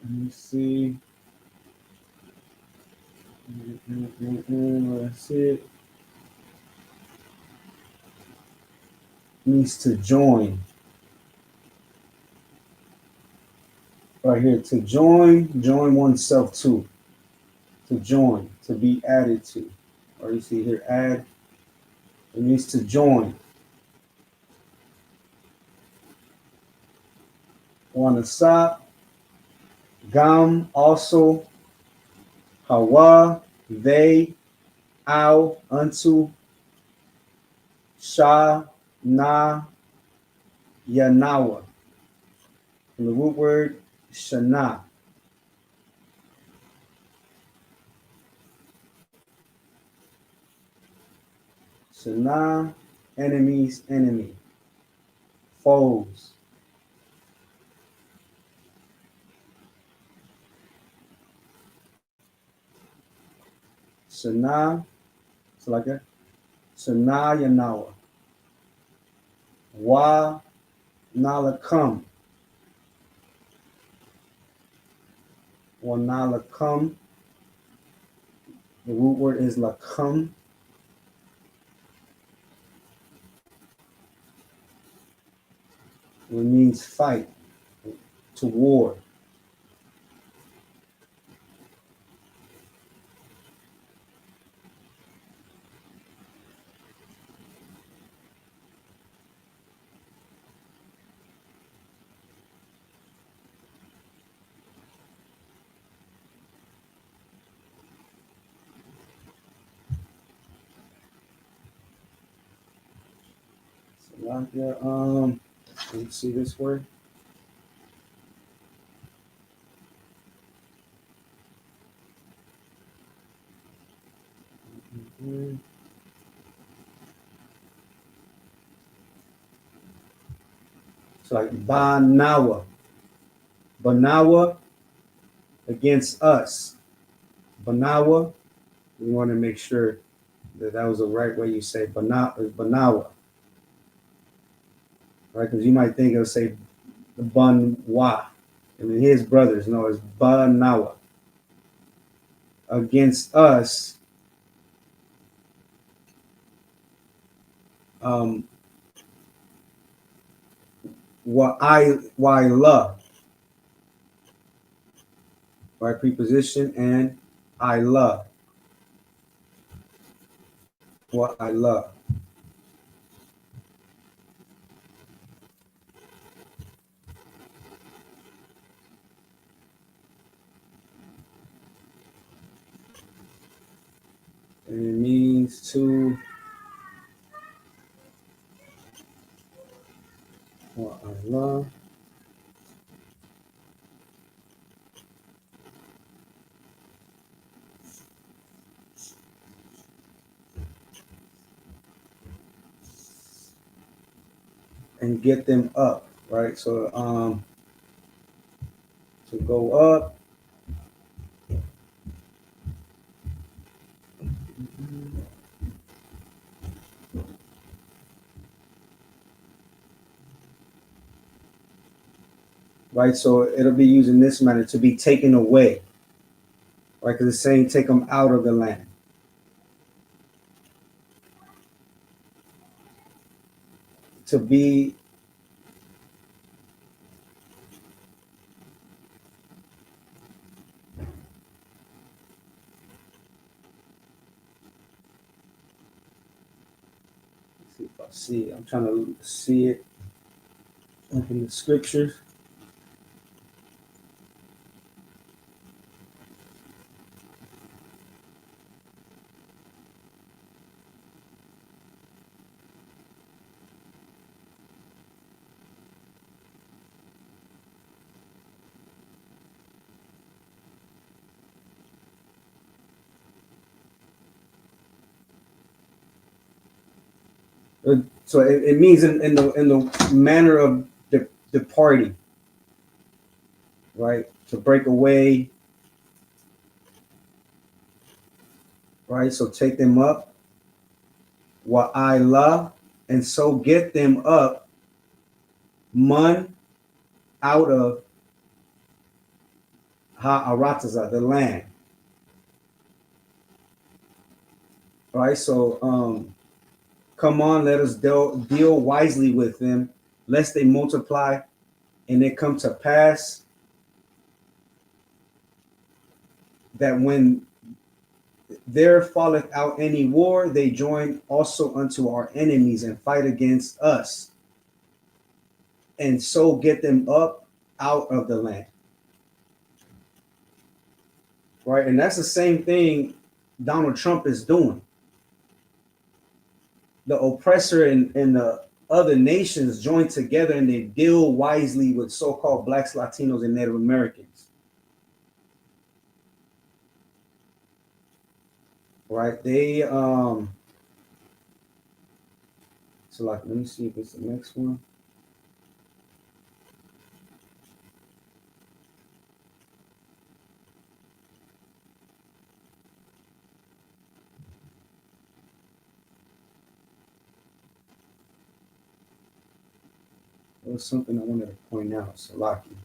me see. That's it. Means to join. Right here, to join oneself to join, to be added to. Or you see here, add. It means to join. Wanasa, gam, also, hawa, they, ow, unto, sha, na, yanawa. From the root word shana. Shana, enemies, enemy, foes. Shana, so like that. Shana yanawa. Wa nalakam. Wa nalakam. The root word is lakam. It means fight, to war. So like that, you see this word? So like Banawa. Banawa against us. Banawa. We want to make sure that that was the right way you say Banawa. Right? Because you might think it'll say Bunwa. I mean, his brothers. No, it's Banawa. Against us. Why love. Right? Preposition and I love. What I love. And it means to what I love. And get them up, right? So to go up. Right, so it'll be used in this manner to be taken away, right? Because it's saying take them out of the land. To be let's see if I see it. I'm trying to see it in the scriptures. So it means in the manner of departing, right? To break away, right? So take them up, wa I love, and so get them up, mun, out of ha-arataza, the land. Right? So come on, let us deal wisely with them, lest they multiply and it come to pass that when there falleth out any war, they join also unto our enemies and fight against us, and so get them up out of the land. Right? And that's the same thing Donald Trump is doing. The oppressor and the other nations join together and they deal wisely with so-called blacks, Latinos, and Native Americans. Right? They so like let me see if it's the next one. There was something I wanted to point out, Salaki.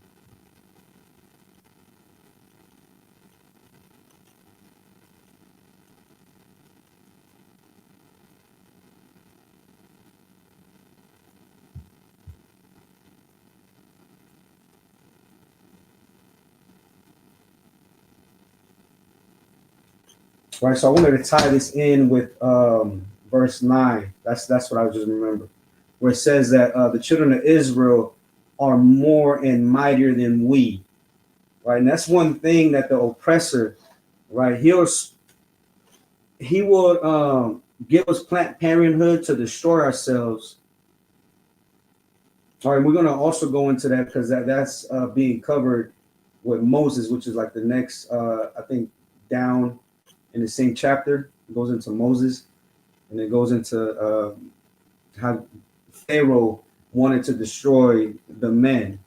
Right, so I wanted to tie this in with verse 9. That's what I just remember, where it says that the children of Israel are more and mightier than we. Right, and that's one thing that the oppressor, right, he will give us Planned Parenthood to destroy ourselves. All right, we're going to also go into that because that's being covered with Moses, which is like the next, I think, down in the same chapter. It goes into Moses, and it goes into how Pharaoh wanted to destroy the men.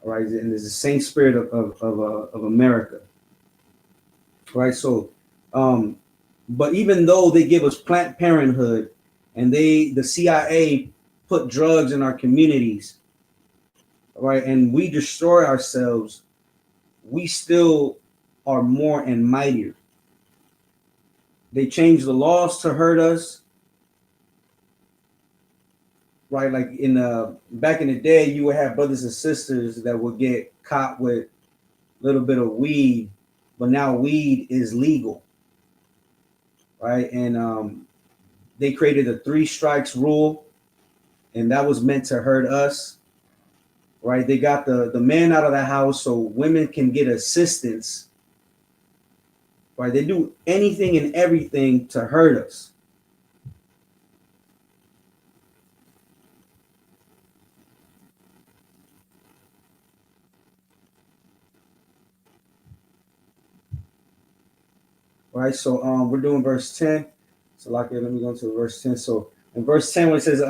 All right, and there's the same spirit of America. Right, so but even though they give us Planned Parenthood and the CIA put drugs in our communities, right, and we destroy ourselves, we still are more and mightier. They change the laws to hurt us, right? Like in back in the day, you would have brothers and sisters that would get caught with a little bit of weed, but now weed is legal, right? And they created a 3 strikes rule, and that was meant to hurt us, right? They got the man out of the house so women can get assistance, right? They do anything and everything to hurt us. Right, so we're doing verse 10. So like, let me go to verse 10. So in verse 10, when it says,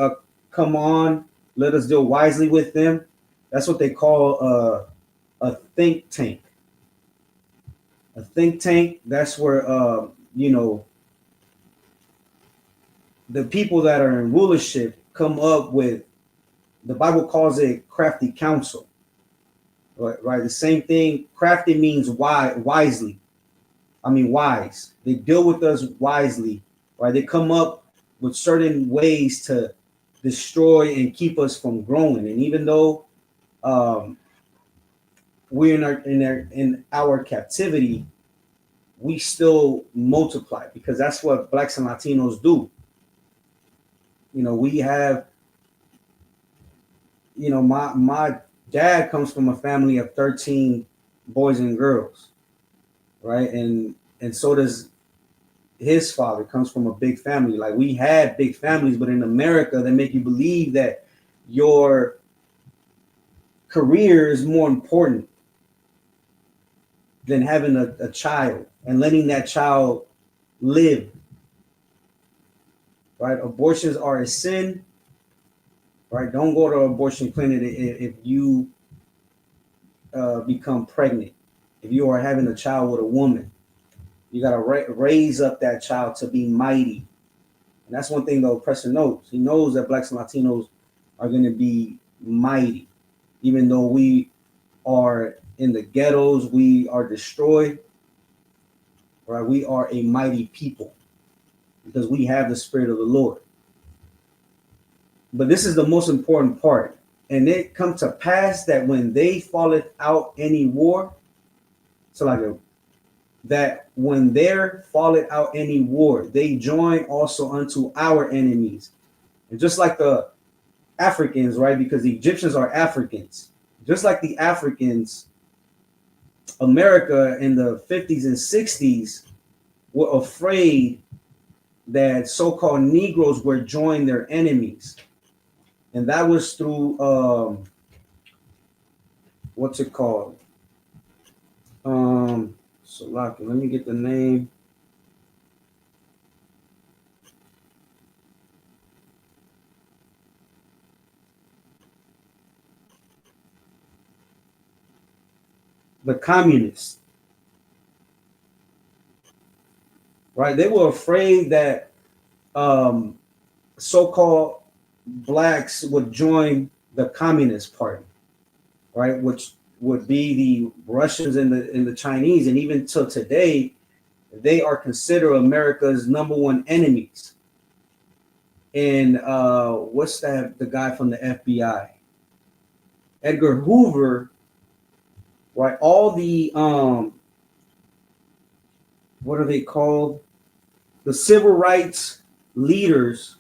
come on, let us deal wisely with them, that's what they call a think tank. A think tank, that's where you know, the people that are in rulership come up with, the Bible calls it crafty counsel. Right, the same thing. Crafty means wisely. I mean, wise. They deal with us wisely, right? They come up with certain ways to destroy and keep us from growing. And even though we're in our captivity, we still multiply because that's what Blacks and Latinos do. You know, we have, you know, my dad comes from a family of 13 boys and girls, right? And so does his father, comes from a big family. Like, we had big families, but in America, they make you believe that your career is more important than having a child and letting that child live. Right? Abortions are a sin. Right? Don't go to an abortion clinic if you become pregnant. If you are having a child with a woman, you got to raise up that child to be mighty. And that's one thing the oppressor knows. He knows that Blacks and Latinos are going to be mighty. Even though we are in the ghettos, we are destroyed, right? We are a mighty people because we have the Spirit of the Lord. But this is the most important part. And it come to pass that when they falleth out any war, so like that when there falleth out any war, they join also unto our enemies. And just like the Africans, right? Because the Egyptians are Africans. Just like the Africans, America in the 50s and 60s were afraid that so-called Negroes would join their enemies. And that was through, what's it called? So let me get the name. The communists, right? They were afraid that so-called blacks would join the Communist Party, right? Which would be the Russians and the Chinese, and even till today, they are considered America's #1 enemies. And what's that? The guy from the FBI, Edgar Hoover, right? All the what are they called? The civil rights leaders,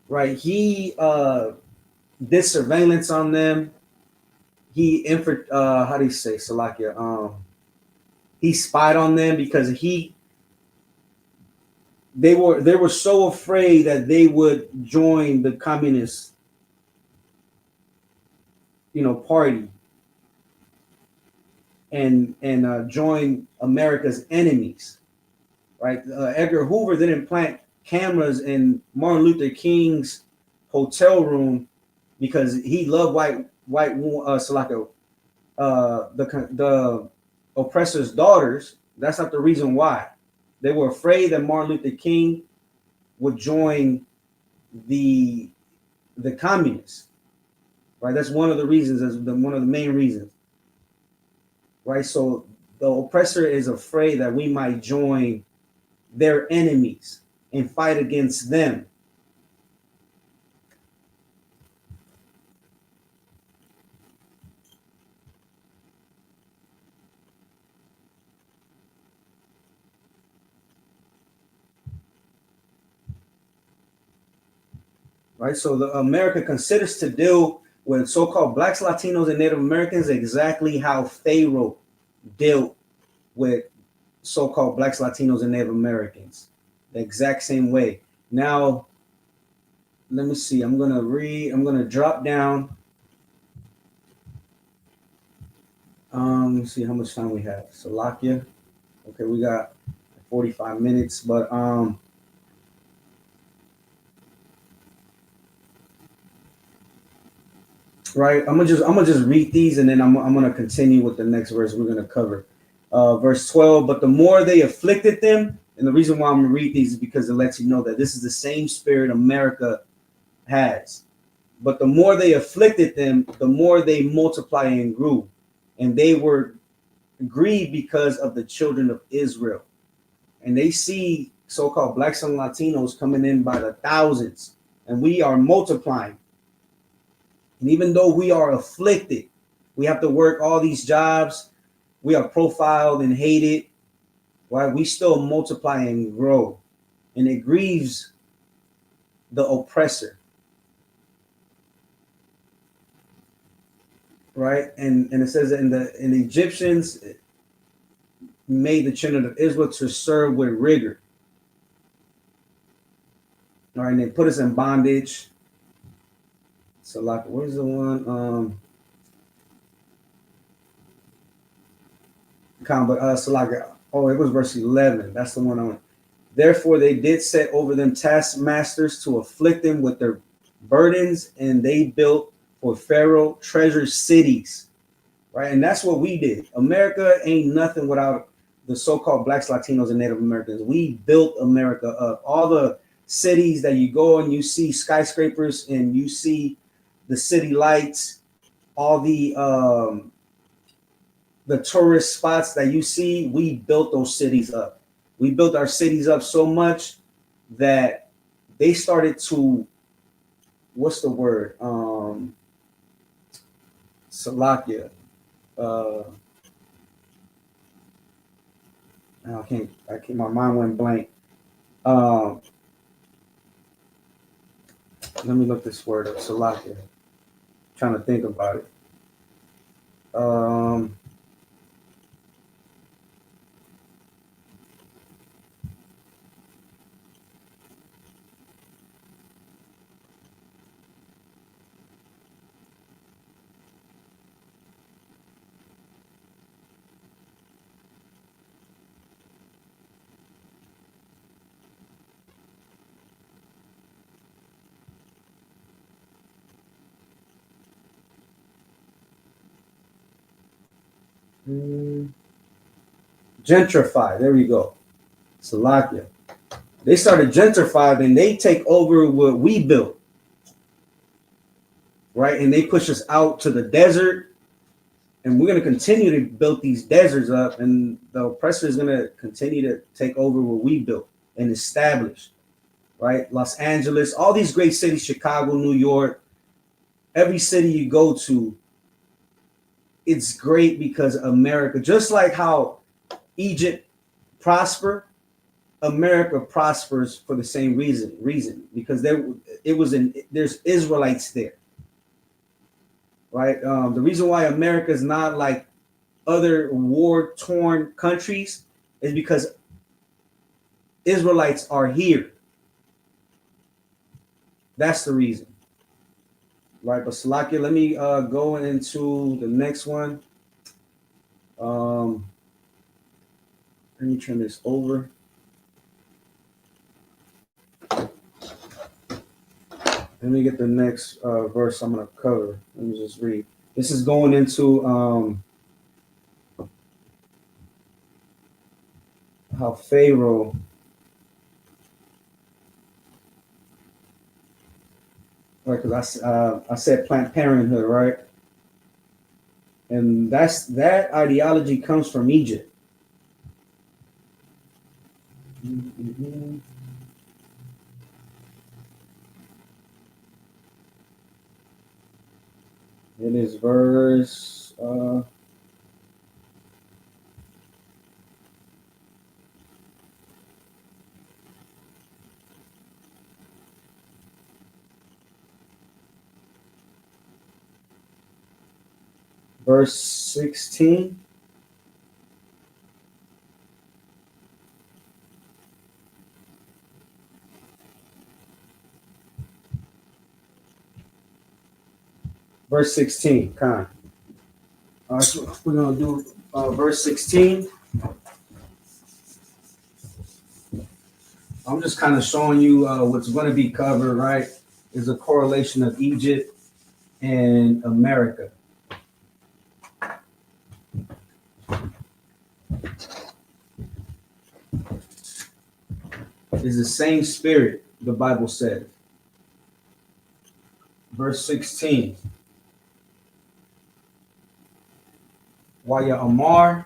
right? He did surveillance on them. He how do you say, Salakia? He spied on them because they were so afraid that they would join the communist, party and join America's enemies. right? Edgar Hoover didn't plant cameras in Martin Luther King's hotel room because he loved the oppressor's daughters. That's not the reason why. They were afraid that Martin Luther King would join the communists, right? That's one of the reasons. One of the main reasons, right? So the oppressor is afraid that we might join their enemies and fight against them. Right? So the America considers to deal with so-called blacks, Latinos, and Native Americans exactly how Pharaoh dealt with so-called blacks, Latinos, and Native Americans, the exact same way. Now, let me see. I'm gonna drop down. Let's see how much time we have. Salakia. Okay, we got 45 minutes, but right. I'm gonna just read these, and then I'm gonna continue with the next verse we're gonna cover. Verse 12. But the more they afflicted them, and the reason why I'm gonna read these is because it lets you know that this is the same spirit America has. But the more they afflicted them, the more they multiplied and grew, and they were grieved because of the children of Israel. And they see so-called blacks and Latinos coming in by the thousands, and we are multiplying. And even though we are afflicted, we have to work all these jobs, we are profiled and hated, right? We still multiply and grow. And it grieves the oppressor. Right? And it says that in the Egyptians made the children of Israel to serve with rigor. All right, and they put us in bondage. So like, where's the one? So like, oh, it was verse 11. That's the one I want. Therefore, they did set over them taskmasters to afflict them with their burdens, and they built for Pharaoh treasure cities. Right, and that's what we did. America ain't nothing without the so-called blacks, Latinos, and Native Americans. We built America up. All the cities that you go and you see skyscrapers and you see the city lights, all the tourist spots that you see, we built those cities up. We built our cities up so much that they started to, what's the word? Salakia. I can't, my mind went blank. Let me look this word up. Salakia. Trying to think about it. Gentrify. There we go. Salakia. They started gentrifying and they take over what we built. Right? And they push us out to the desert. And we're going to continue to build these deserts up. And the oppressor is going to continue to take over what we built and establish. Right? Los Angeles, all these great cities, Chicago, New York, every city you go to, it's great because America, just like how Egypt prospered, America prospers for the same reason because there's Israelites there, right? The reason why America is not like other war-torn countries is because Israelites are here. That's the reason, right? But Salakia, let me go into the next one. Let me turn this over. Let me get the next verse I'm going to cover. Let me just read. This is going into how Pharaoh, right? Because I said Planned Parenthood, right? And that ideology comes from Egypt. Mhm. It is verse 16. Verse 16, kind. All right, so we're gonna do verse 16. I'm just kind of showing you what's going to be covered, right? Is a correlation of Egypt and America. Is the same spirit, the Bible says. Verse 16. Waya Amar,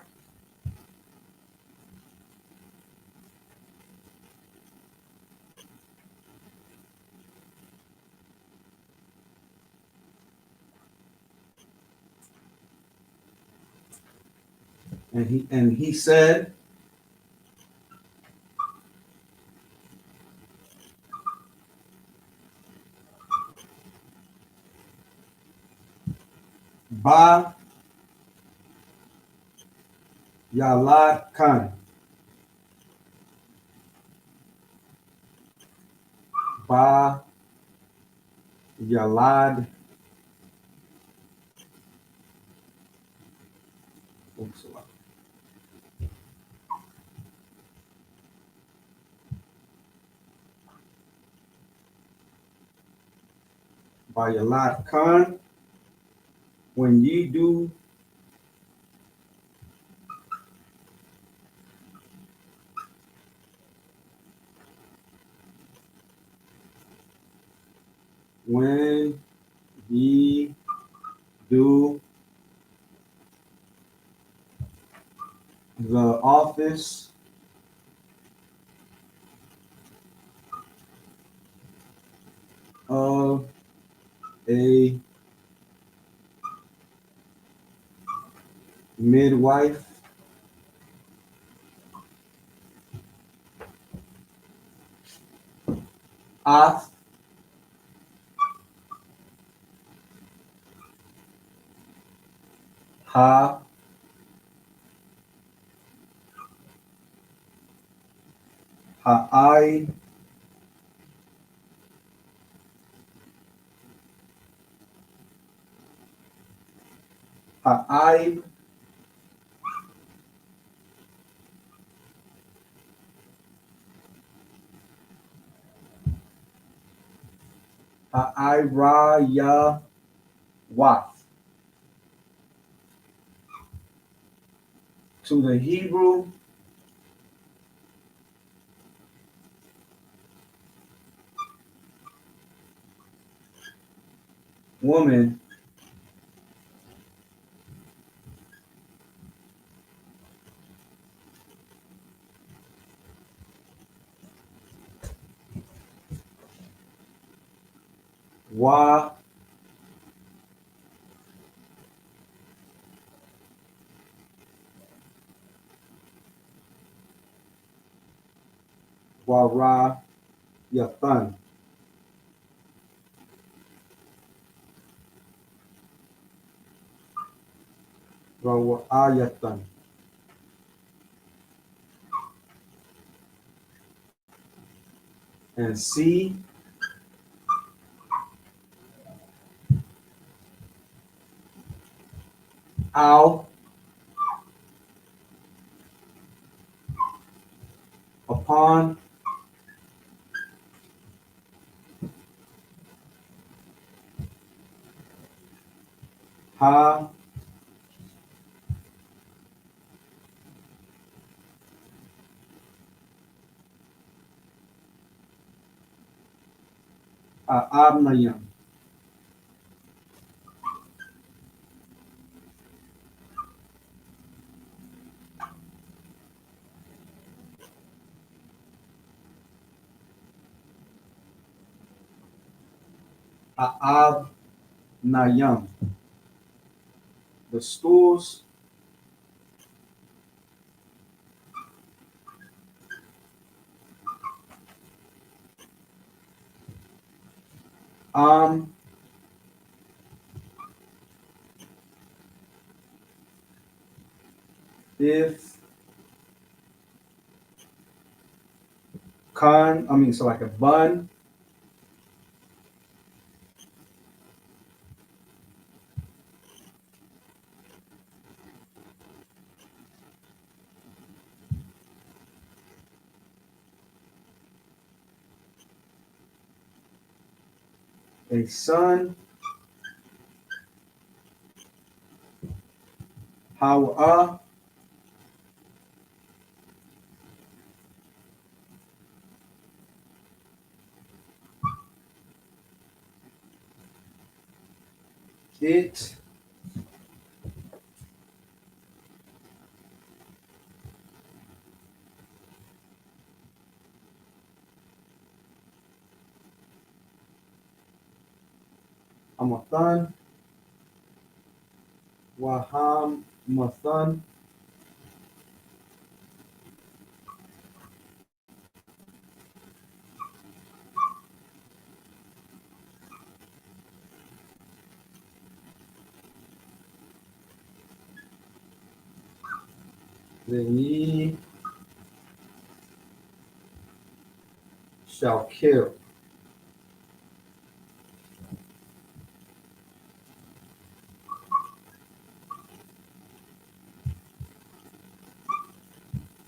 and he said, Ba Yalad Khan. Ba Yalad. Oops, Ba Yalad Khan. When ye do when ye do the office of a midwife, Ath Ha Ha'ai Ha'ai Ha'ai Wath. To the Hebrew woman, Wa Wara Yathan. Ayatan. And see Al upon Ha Abnayam. Abnayam. The stools. Um, if so like a bun, a son, how it, Amathan, Waham, Mathan, then ye shall kill.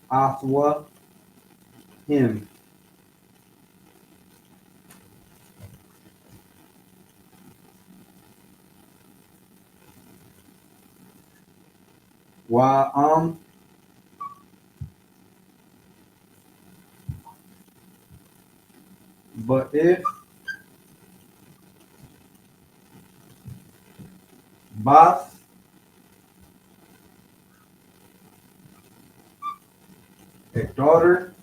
Athwa, him. Wa'am, but if Bath, a daughter,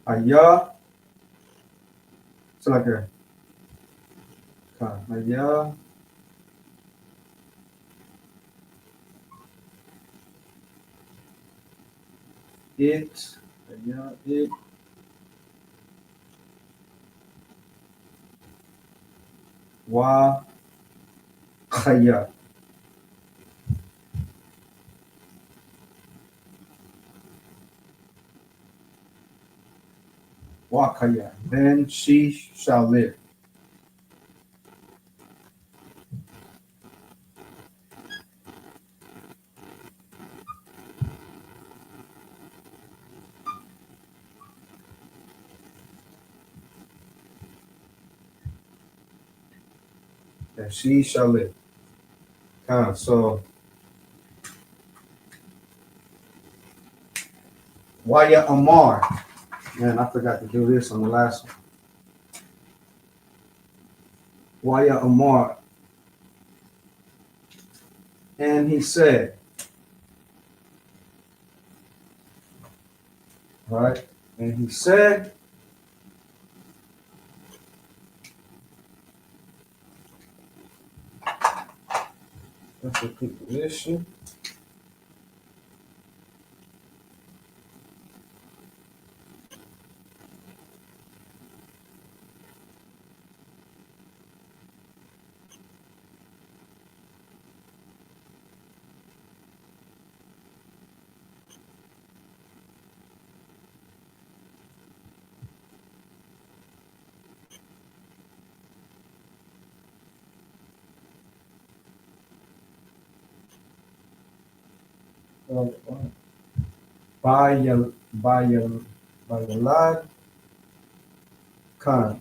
Aya, so like Aya, it, Aya, it, Wa, Khaya, Wa Khaya. Then she shall live. Then she shall live. So Waya Amar. Man, I forgot to do this on the last one. Waya Amar. And he said, right? And he said, let's repeat the issue. Bayalad Khan.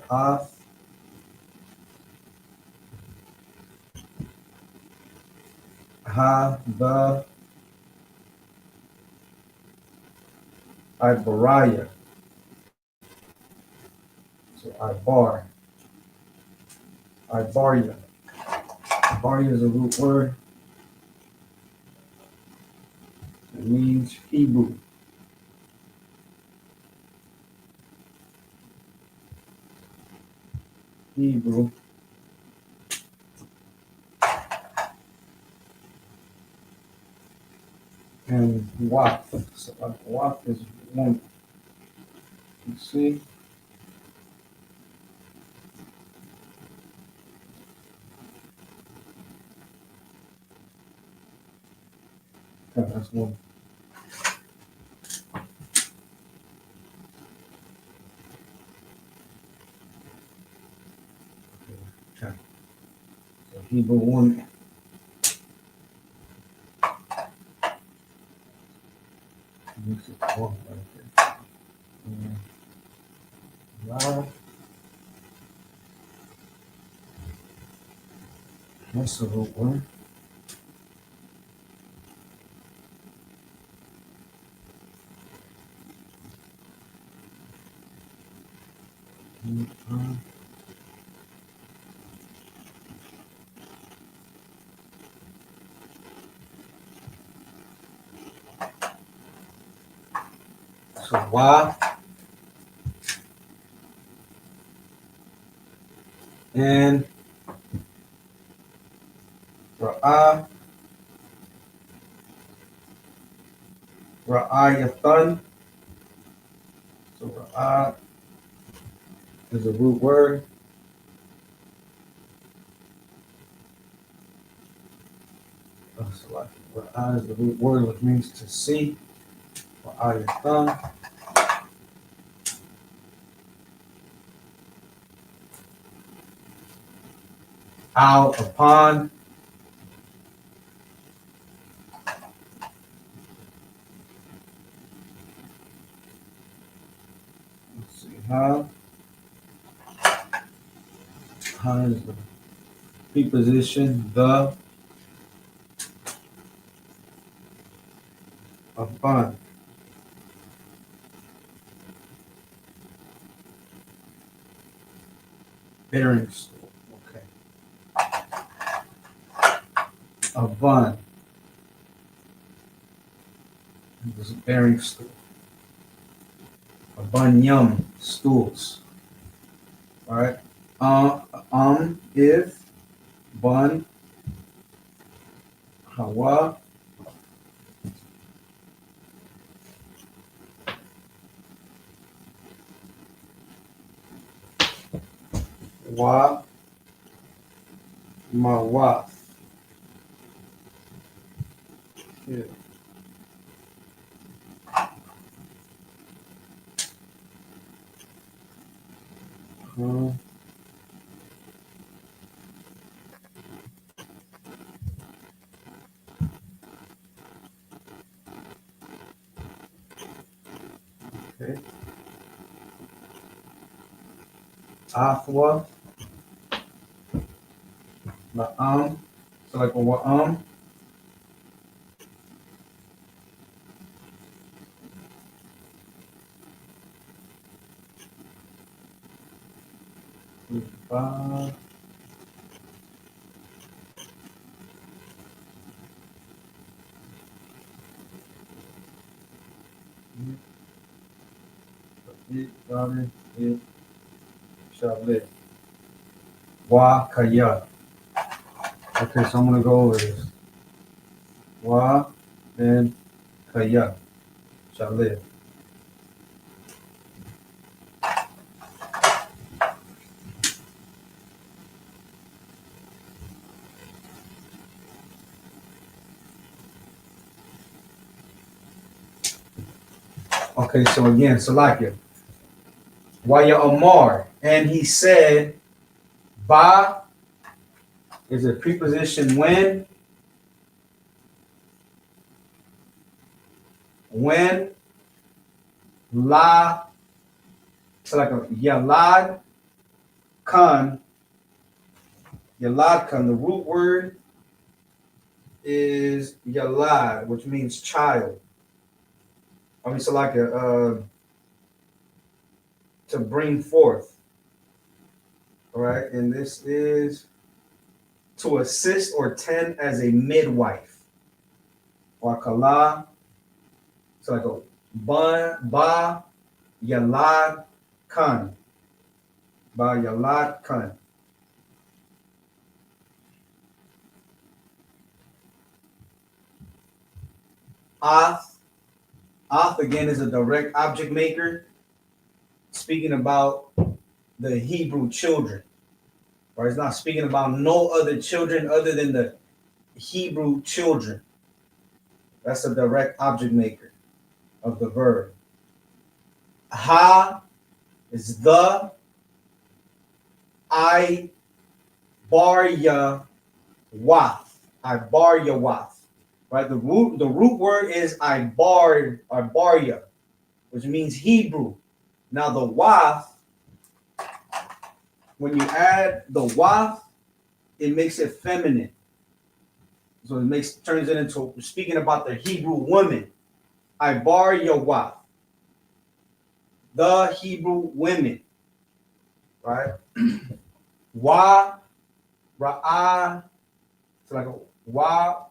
Af Ha the Ibaraya. So Ibaria. Ibaria is a root word. It means Hebrew. Hebrew. And Waf. So Waf is one. You see? Okay, that's one. Okay. So Hebrew one. This is one right there. Wow. That's a root word. So Wa and Ra'ah, Ra'ayathan. So Ra'ah is a root word. So like Ra'ah is the root word, which means to see. Ra'ayathan. Out upon. Let's see, how is the preposition the upon. Bearing stool. Okay. Upon. It was a bearing stool. Abanyam stools. All right. If bun hawa wa mawaf. Yeah. Okay. Afwa ma'am. So like a wa'am. Ba. It shall live. Wa kaya. Okay, so I'm gonna go over this. Wa and kaya shall live. Okay, so again, Salakia. Waya Amar, and he said, Ba is a preposition when la, so like a yalad kan, yalad kan. The root word is yalad, which means child. I mean, so like a to bring forth. All right, and this is to assist or tend as a midwife. Or kala, so like a ba yalad kan, ba yalad kan. Ath again is a direct object maker, speaking about the Hebrew children. Or it's not speaking about no other children other than the Hebrew children. That's a direct object maker of the verb. Ha is the, I bar ya wath. I bar ya wath. Right? The root word is I bar ya, which means Hebrew. Now the wath, when you add the wath, it makes it feminine. So it turns it into speaking about the Hebrew woman. I bar ya wath. The Hebrew women. Right? Wa ra'ah, so like wa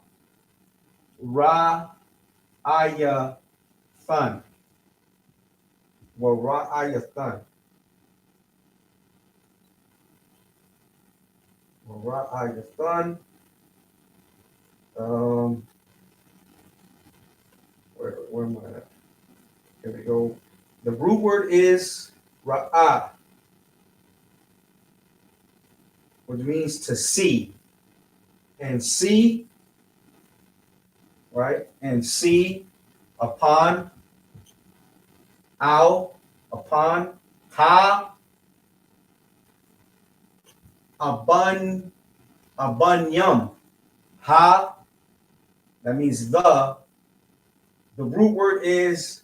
ra'aya thun. Wa ra'aya thun. Wa ra'aya thun. Where am I at? Here we go. The root word is ra'ah, which means to see. And see, right? And see upon, ow, upon, ha, abunyum, ha, that means the root word is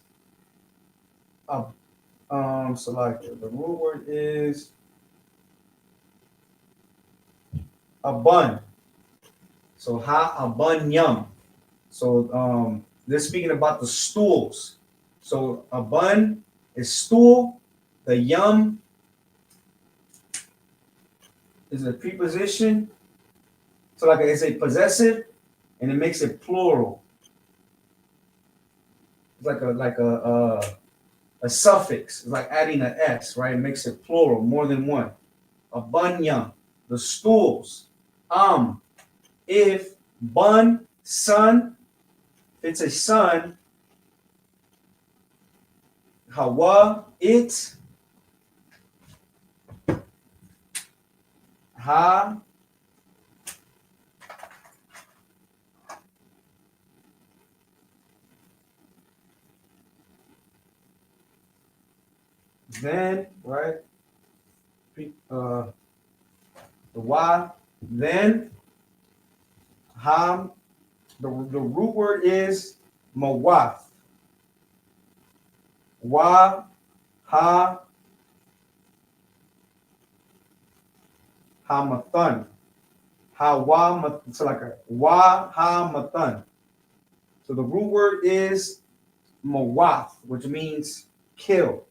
selected. The root word is abun. So ha abunyum. So they're speaking about the stools. So abun is stool. The yum is a preposition. So like it's a possessive, and it makes it plural. It's like a suffix. It's like adding an s, right? It makes it plural, more than one. Abunyum, the stools. If bun, son, if it's a son, hawa, it, ha, then, right? The wa, then, ham, the root word is mawath. Wa, ha, hamathan. Ha-wa, so like a wa, ha, mathan. So the root word is mawath, which means kill,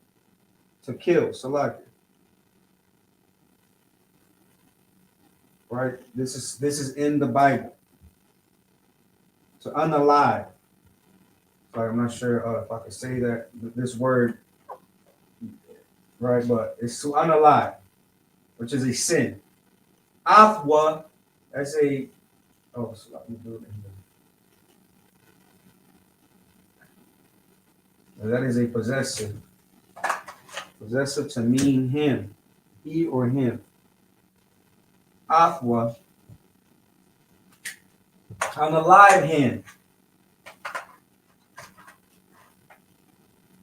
to kill. So like, right? This is in the Bible. So unalive. Sorry, I'm not sure if I could say that this word, right? But it's to unalive, which is a sin. Athwa, that's a, oh, so let me do it in here. That is a possessive. Possessive to mean him, he or him. Athwa, unalive him.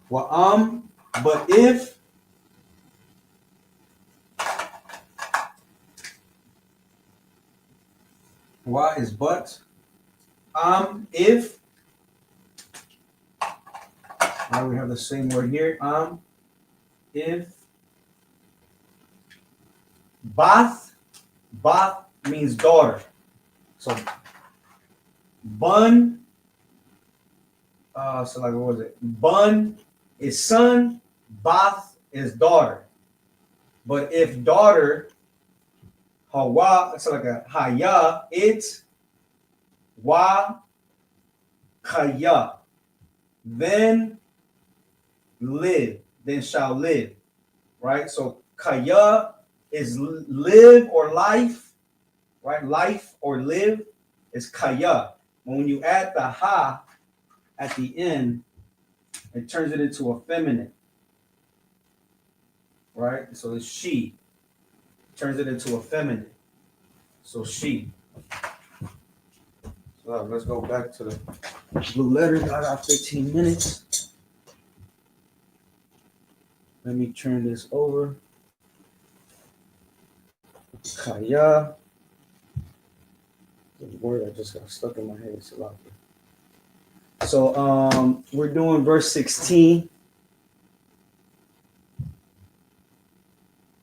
Well, but if Wa is but. If. All right, we have the same word here. If. Bath. Bath means daughter. So bun. So like what was it? Bun is son. Bath is daughter. But if daughter, hawa, it's like a haya, it, wa, kaya, then live, then shall live, right? So kaya is live or life, right? Life or live is kaya. When you add the ha at the end, it turns it into a feminine, right? So it's she, turns it into a feminine. So she. So let's go back to the blue letters. I got 15 minutes. Let me turn this over. Kaya. The word I just got stuck in my head. So we're doing verse 16.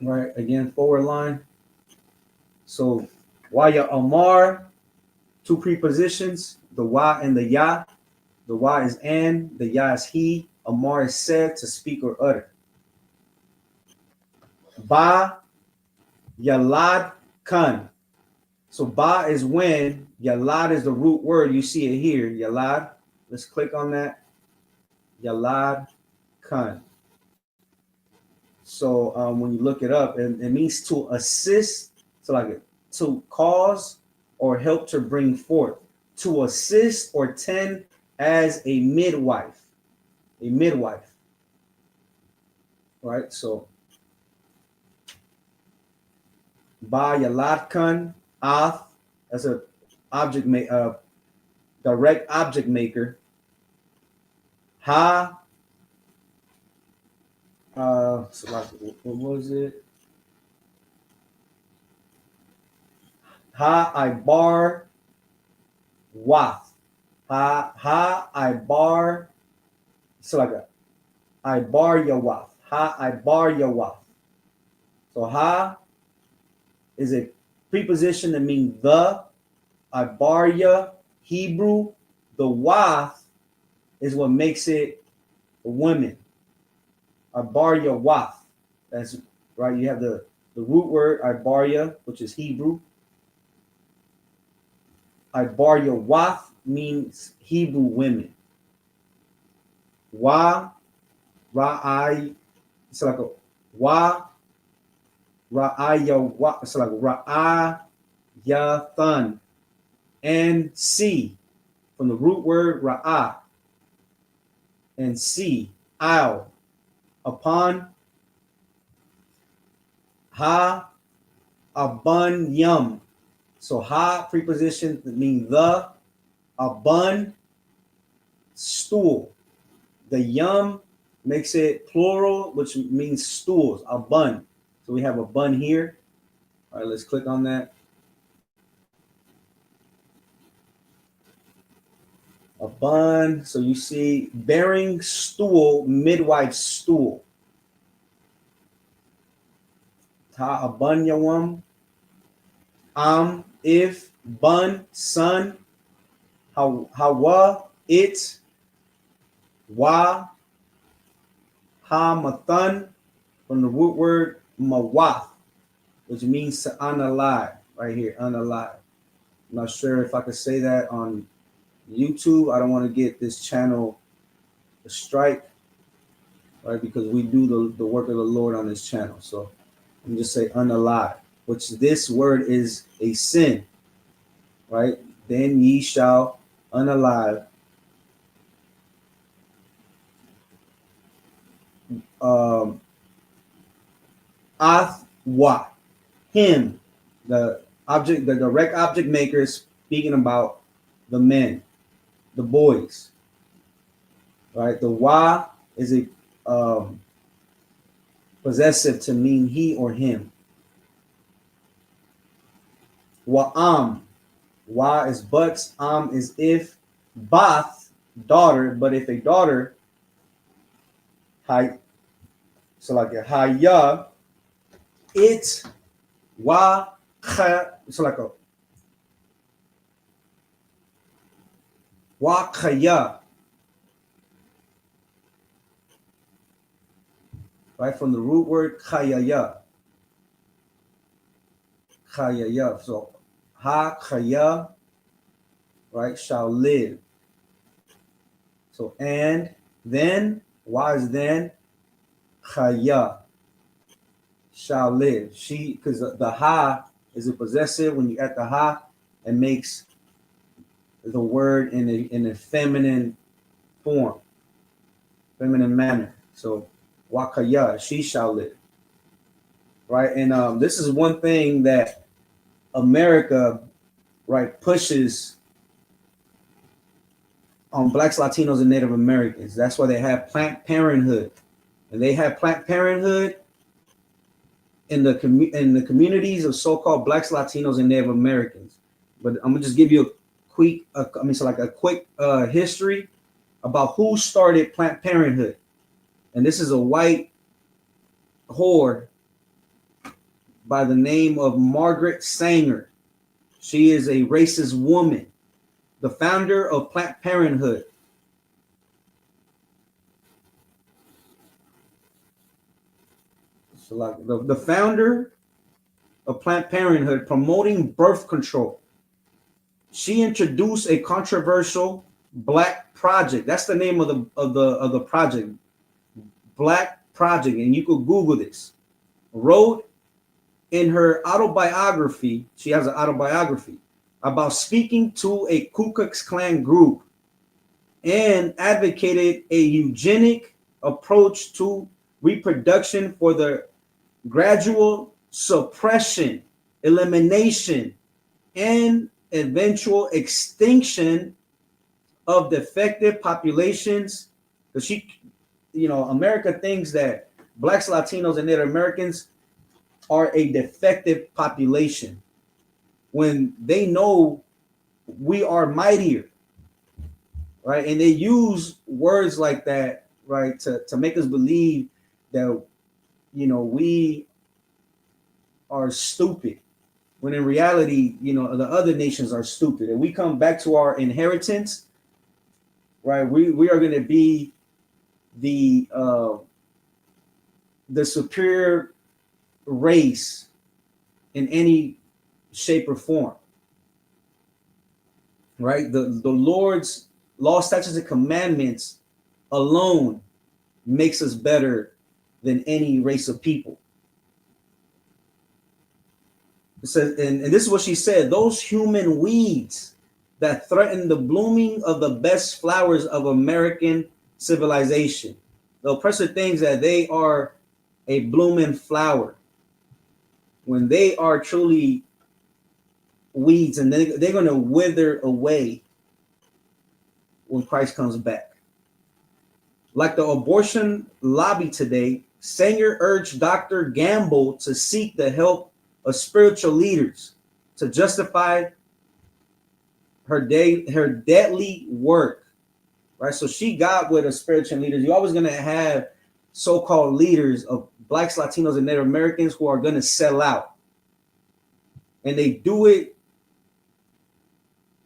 Right, again, forward line. So waya amar, two prepositions, the wa and the ya. The wa is and, the ya is he. Amar is said, to speak or utter. Ba yalad kan. So ba is when, yalad is the root word. You see it here, yalad. Let's click on that. Yalad kan. So when you look it up, it means to assist, so like to cause or help to bring forth, to assist or tend as a midwife, right? So ba yalatkan ath, as a object direct object maker. Ha, so like, what was it? Ha ibar wath. Ha ibar, so like a ibar yawath. Ha ibar yawath. So ha is a preposition that means the. Ibarya, Hebrew. The wath is what makes it a woman. Ibarya wath. That's right. You have the root word Ibarya, which is Hebrew. Ibarya wath means Hebrew women. Wa, ra'ai, it's like a wa, ra'aya, wa, it's like ra'ayathan. And see, from the root word ra'ah, and see, ow, upon, ha, abun, yum. So ha preposition that means the, abun, stool. The yum makes it plural, which means stools, abun. So we have a bun here. All right, let's click on that. A bun. So you see bearing stool, midwife stool. Ta abun yawam. If, bun, son. Hawa, it. Wa, ha, mathan. From the root word mawath, which means to unalive. Right here, unalive. I'm not sure if I could say that on YouTube. I don't want to get this channel a strike, right? Because we do the work of the Lord on this channel. So I'm just say unalive, which this word is a sin, right? Then ye shall unalive. Athwa, him, the object, the direct object maker is speaking about the men, the boys, right? The wa is a possessive to mean he or him. Wa'am, Wa is but, is if, bath, daughter, but if a daughter, hi, so like a haya, it, wa, kha, so like a wa khaya, right? From the root word khayaya, khayaya. So ha khaya, right, shall live. So and then, why is then? Chaya shall live. She, because the ha is a possessive. When you add the ha, it makes the word in a feminine form, feminine manner. So wakaya, she shall live. Right, and this is one thing that America, right, pushes on Blacks, Latinos, and Native Americans. That's why they have Planned Parenthood, and they have Planned Parenthood in the communities of so-called Blacks, Latinos, and Native Americans. But I'm gonna just give you a quick, a quick history about who started Planned Parenthood, and this is a white whore by the name of Margaret Sanger. She is a racist woman, the founder of Planned Parenthood. So like the founder of Planned Parenthood promoting birth control. She introduced a controversial Black Project. That's the name of the project, Black Project, and you could Google this. Wrote in her autobiography, she has an autobiography about speaking to a Ku Klux Klan group, and advocated a eugenic approach to reproduction for the gradual suppression, elimination, and eventual extinction of defective populations. Because she, America thinks that Blacks, Latinos, and Native Americans are a defective population when they know we are mightier, right? And they use words like that, right, to make us believe that, we are stupid, when in reality, the other nations are stupid. And we come back to our inheritance, right? We are going to be the superior race in any shape or form, right? The Lord's law, statutes, and commandments alone makes us better than any race of people. It says, and this is what she said: those human weeds that threaten the blooming of the best flowers of American civilization. The oppressor thinks that they are a blooming flower when they are truly weeds, and they're going to wither away when Christ comes back. Like the abortion lobby today, Sanger urged Dr. Gamble to seek the help of spiritual leaders to justify her deadly work, right? So she got with a spiritual leaders. You're always going to have so-called leaders of Blacks, Latinos, and Native Americans who are going to sell out, and they do it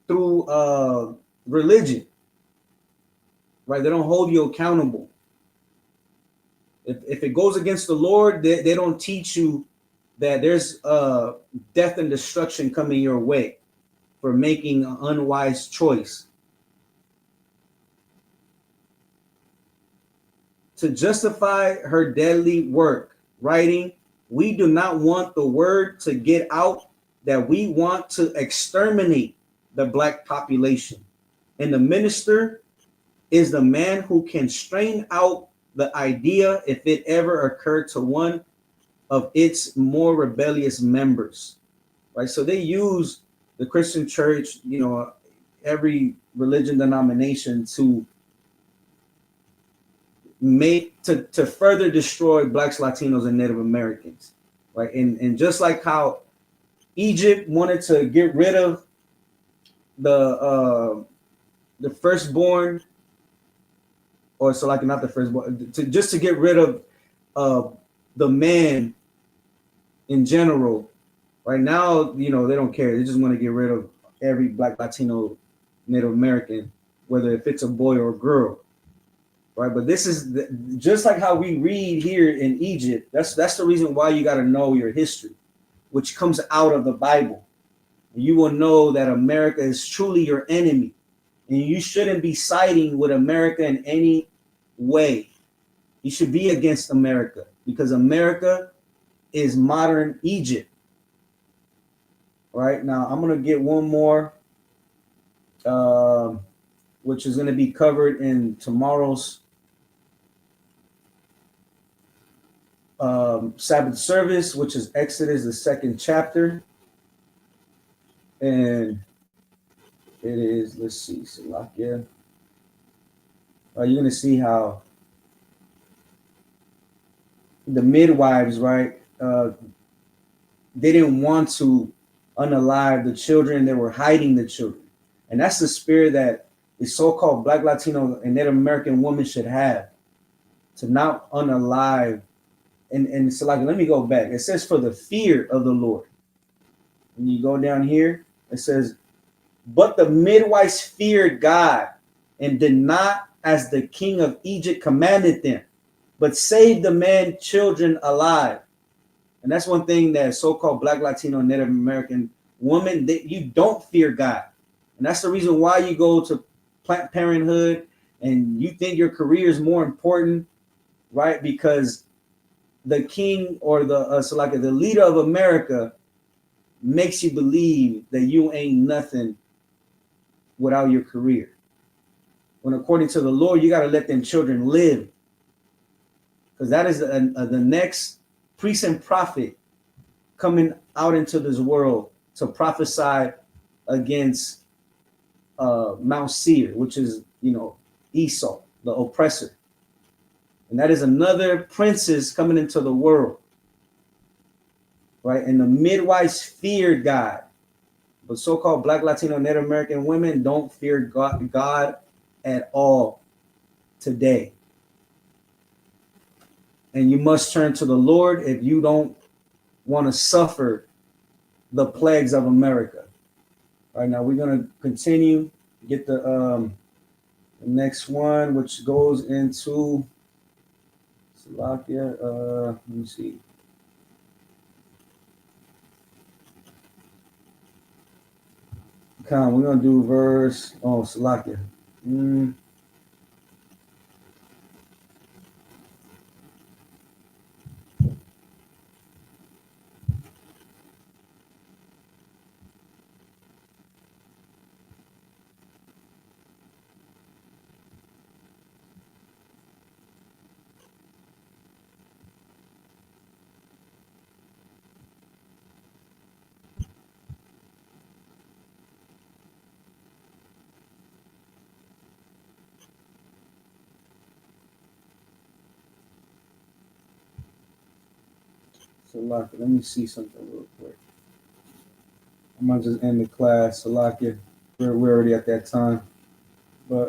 through religion, right? They don't hold you accountable. If it goes against the Lord, they don't teach you that there's death and destruction coming your way for making an unwise choice. To justify her deadly work, writing, we do not want the word to get out that we want to exterminate the Black population. And the minister is the man who can strain out the idea if it ever occurred to one of its more rebellious members, right? So they use the Christian church, every religion denomination to further destroy Blacks, Latinos, and Native Americans, right? And just like how Egypt wanted to get rid of the firstborn, or so like not the firstborn, to get rid of the man in general. Right now, you know, they don't care. They just want to get rid of every Black, Latino, Native American, whether if it's a boy or a girl, right? But this is just like how we read here in Egypt. That's the reason why you got to know your history, which comes out of the Bible. You will know that America is truly your enemy, and you shouldn't be siding with America in any way. You should be against America because America is modern Egypt. Right now, I'm gonna get one more, which is gonna be covered in tomorrow's Sabbath service, which is Exodus, the 2nd chapter, and it is. Let's see, Salakia. You're gonna see how the midwives, right? They didn't want to unalive the children. They were hiding the children. And that's the spirit that the so-called Black, Latino, and Native American woman should have, to not unalive. And so like, let me go back. It says for the fear of the Lord. When you go down here, it says, but the midwives feared God and did not as the king of Egypt commanded them, but saved the man children alive. And that's one thing that so-called Black, Latino, and Native American woman, that you don't fear God. And that's the reason why you go to Planned Parenthood and you think your career is more important, right? Because the king or the leader of America makes you believe that you ain't nothing without your career. When according to the Lord, you got to let them children live. Because that is the next priest and prophet coming out into this world to prophesy against Mount Seir, which is, you know, Esau, the oppressor. And that is another princess coming into the world, right? And the midwives feared God. But so-called Black, Latino, Native American women don't fear God at all today. And you must turn to the Lord if you don't want to suffer the plagues of America. All right, now we're going to continue, get the next one, which goes into Salakia. Let me see. Come on, we're going to do verse, Salakia. Salakia, let me see something real quick. I might just end the class. Salakia, we're already at that time. But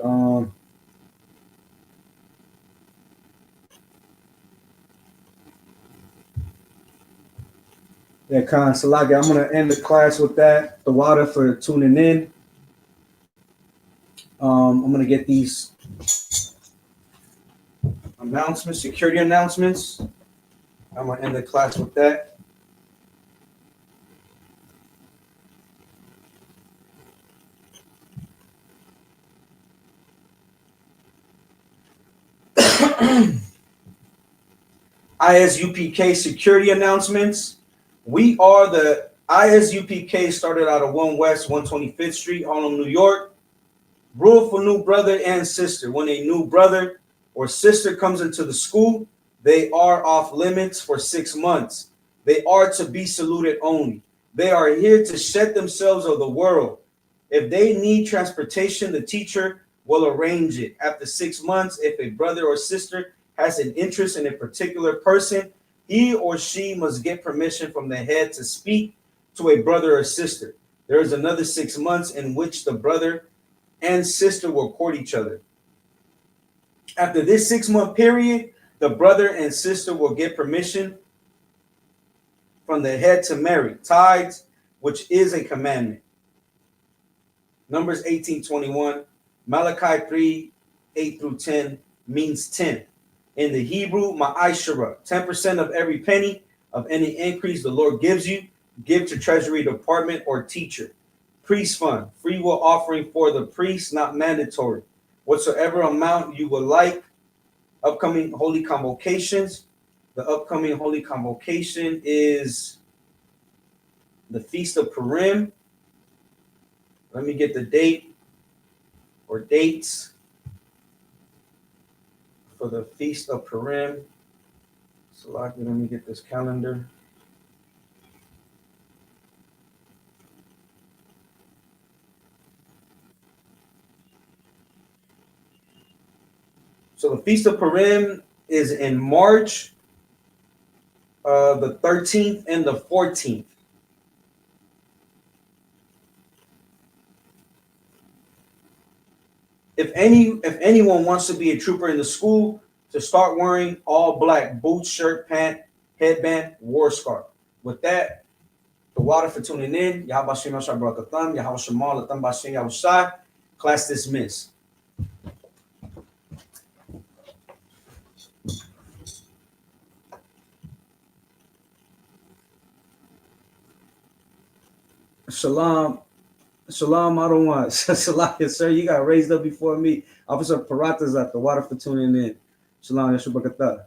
yeah, Khan Salakia, I'm gonna end the class with that. The water for tuning in. I'm gonna get these announcements, security announcements. I'm gonna end the class with that. ISUPK security announcements. We are the ISUPK, started out of 1 West 125th Street, Harlem, New York. Rule for new brother and sister. When a new brother or sister comes into the school, they are off limits for 6 months. They are to be saluted only. They are here to shed themselves of the world. If they need transportation, the teacher will arrange it. After 6 months, if a brother or sister has an interest in a particular person, he or she must get permission from the head to speak to a brother or sister. There is another 6 months in which the brother and sister will court each other. After this 6-month period, the brother and sister will get permission from the head to marry, tithes, which is a commandment. Numbers 18:21, Malachi 3:8-10 means 10. In the Hebrew, ma'ashara, 10% of every penny of any increase the Lord gives you, give to treasury department or teacher. Priest fund, free will offering for the priest, not mandatory. Whatsoever amount you would like. Upcoming holy convocations. The upcoming holy convocation is the Feast of Purim. Let me get the date or dates for the Feast of Purim. So let me get this calendar. So the Feast of Purim is in March, the 13th and the 14th. If anyone wants to be a trooper in the school, to start wearing all black boots, shirt, pant, headband, war scarf. With that, the water for tuning in. Yahweh Shem Yahshua Barakatam, Yahweh Shema, Latam Bashem Yahweh. Class dismissed. Shalom. Shalom, I don't want. Shalom, sir. You got raised up before me. Officer Paratas at the water for tuning in. Shalom, Yeshua Barakatah.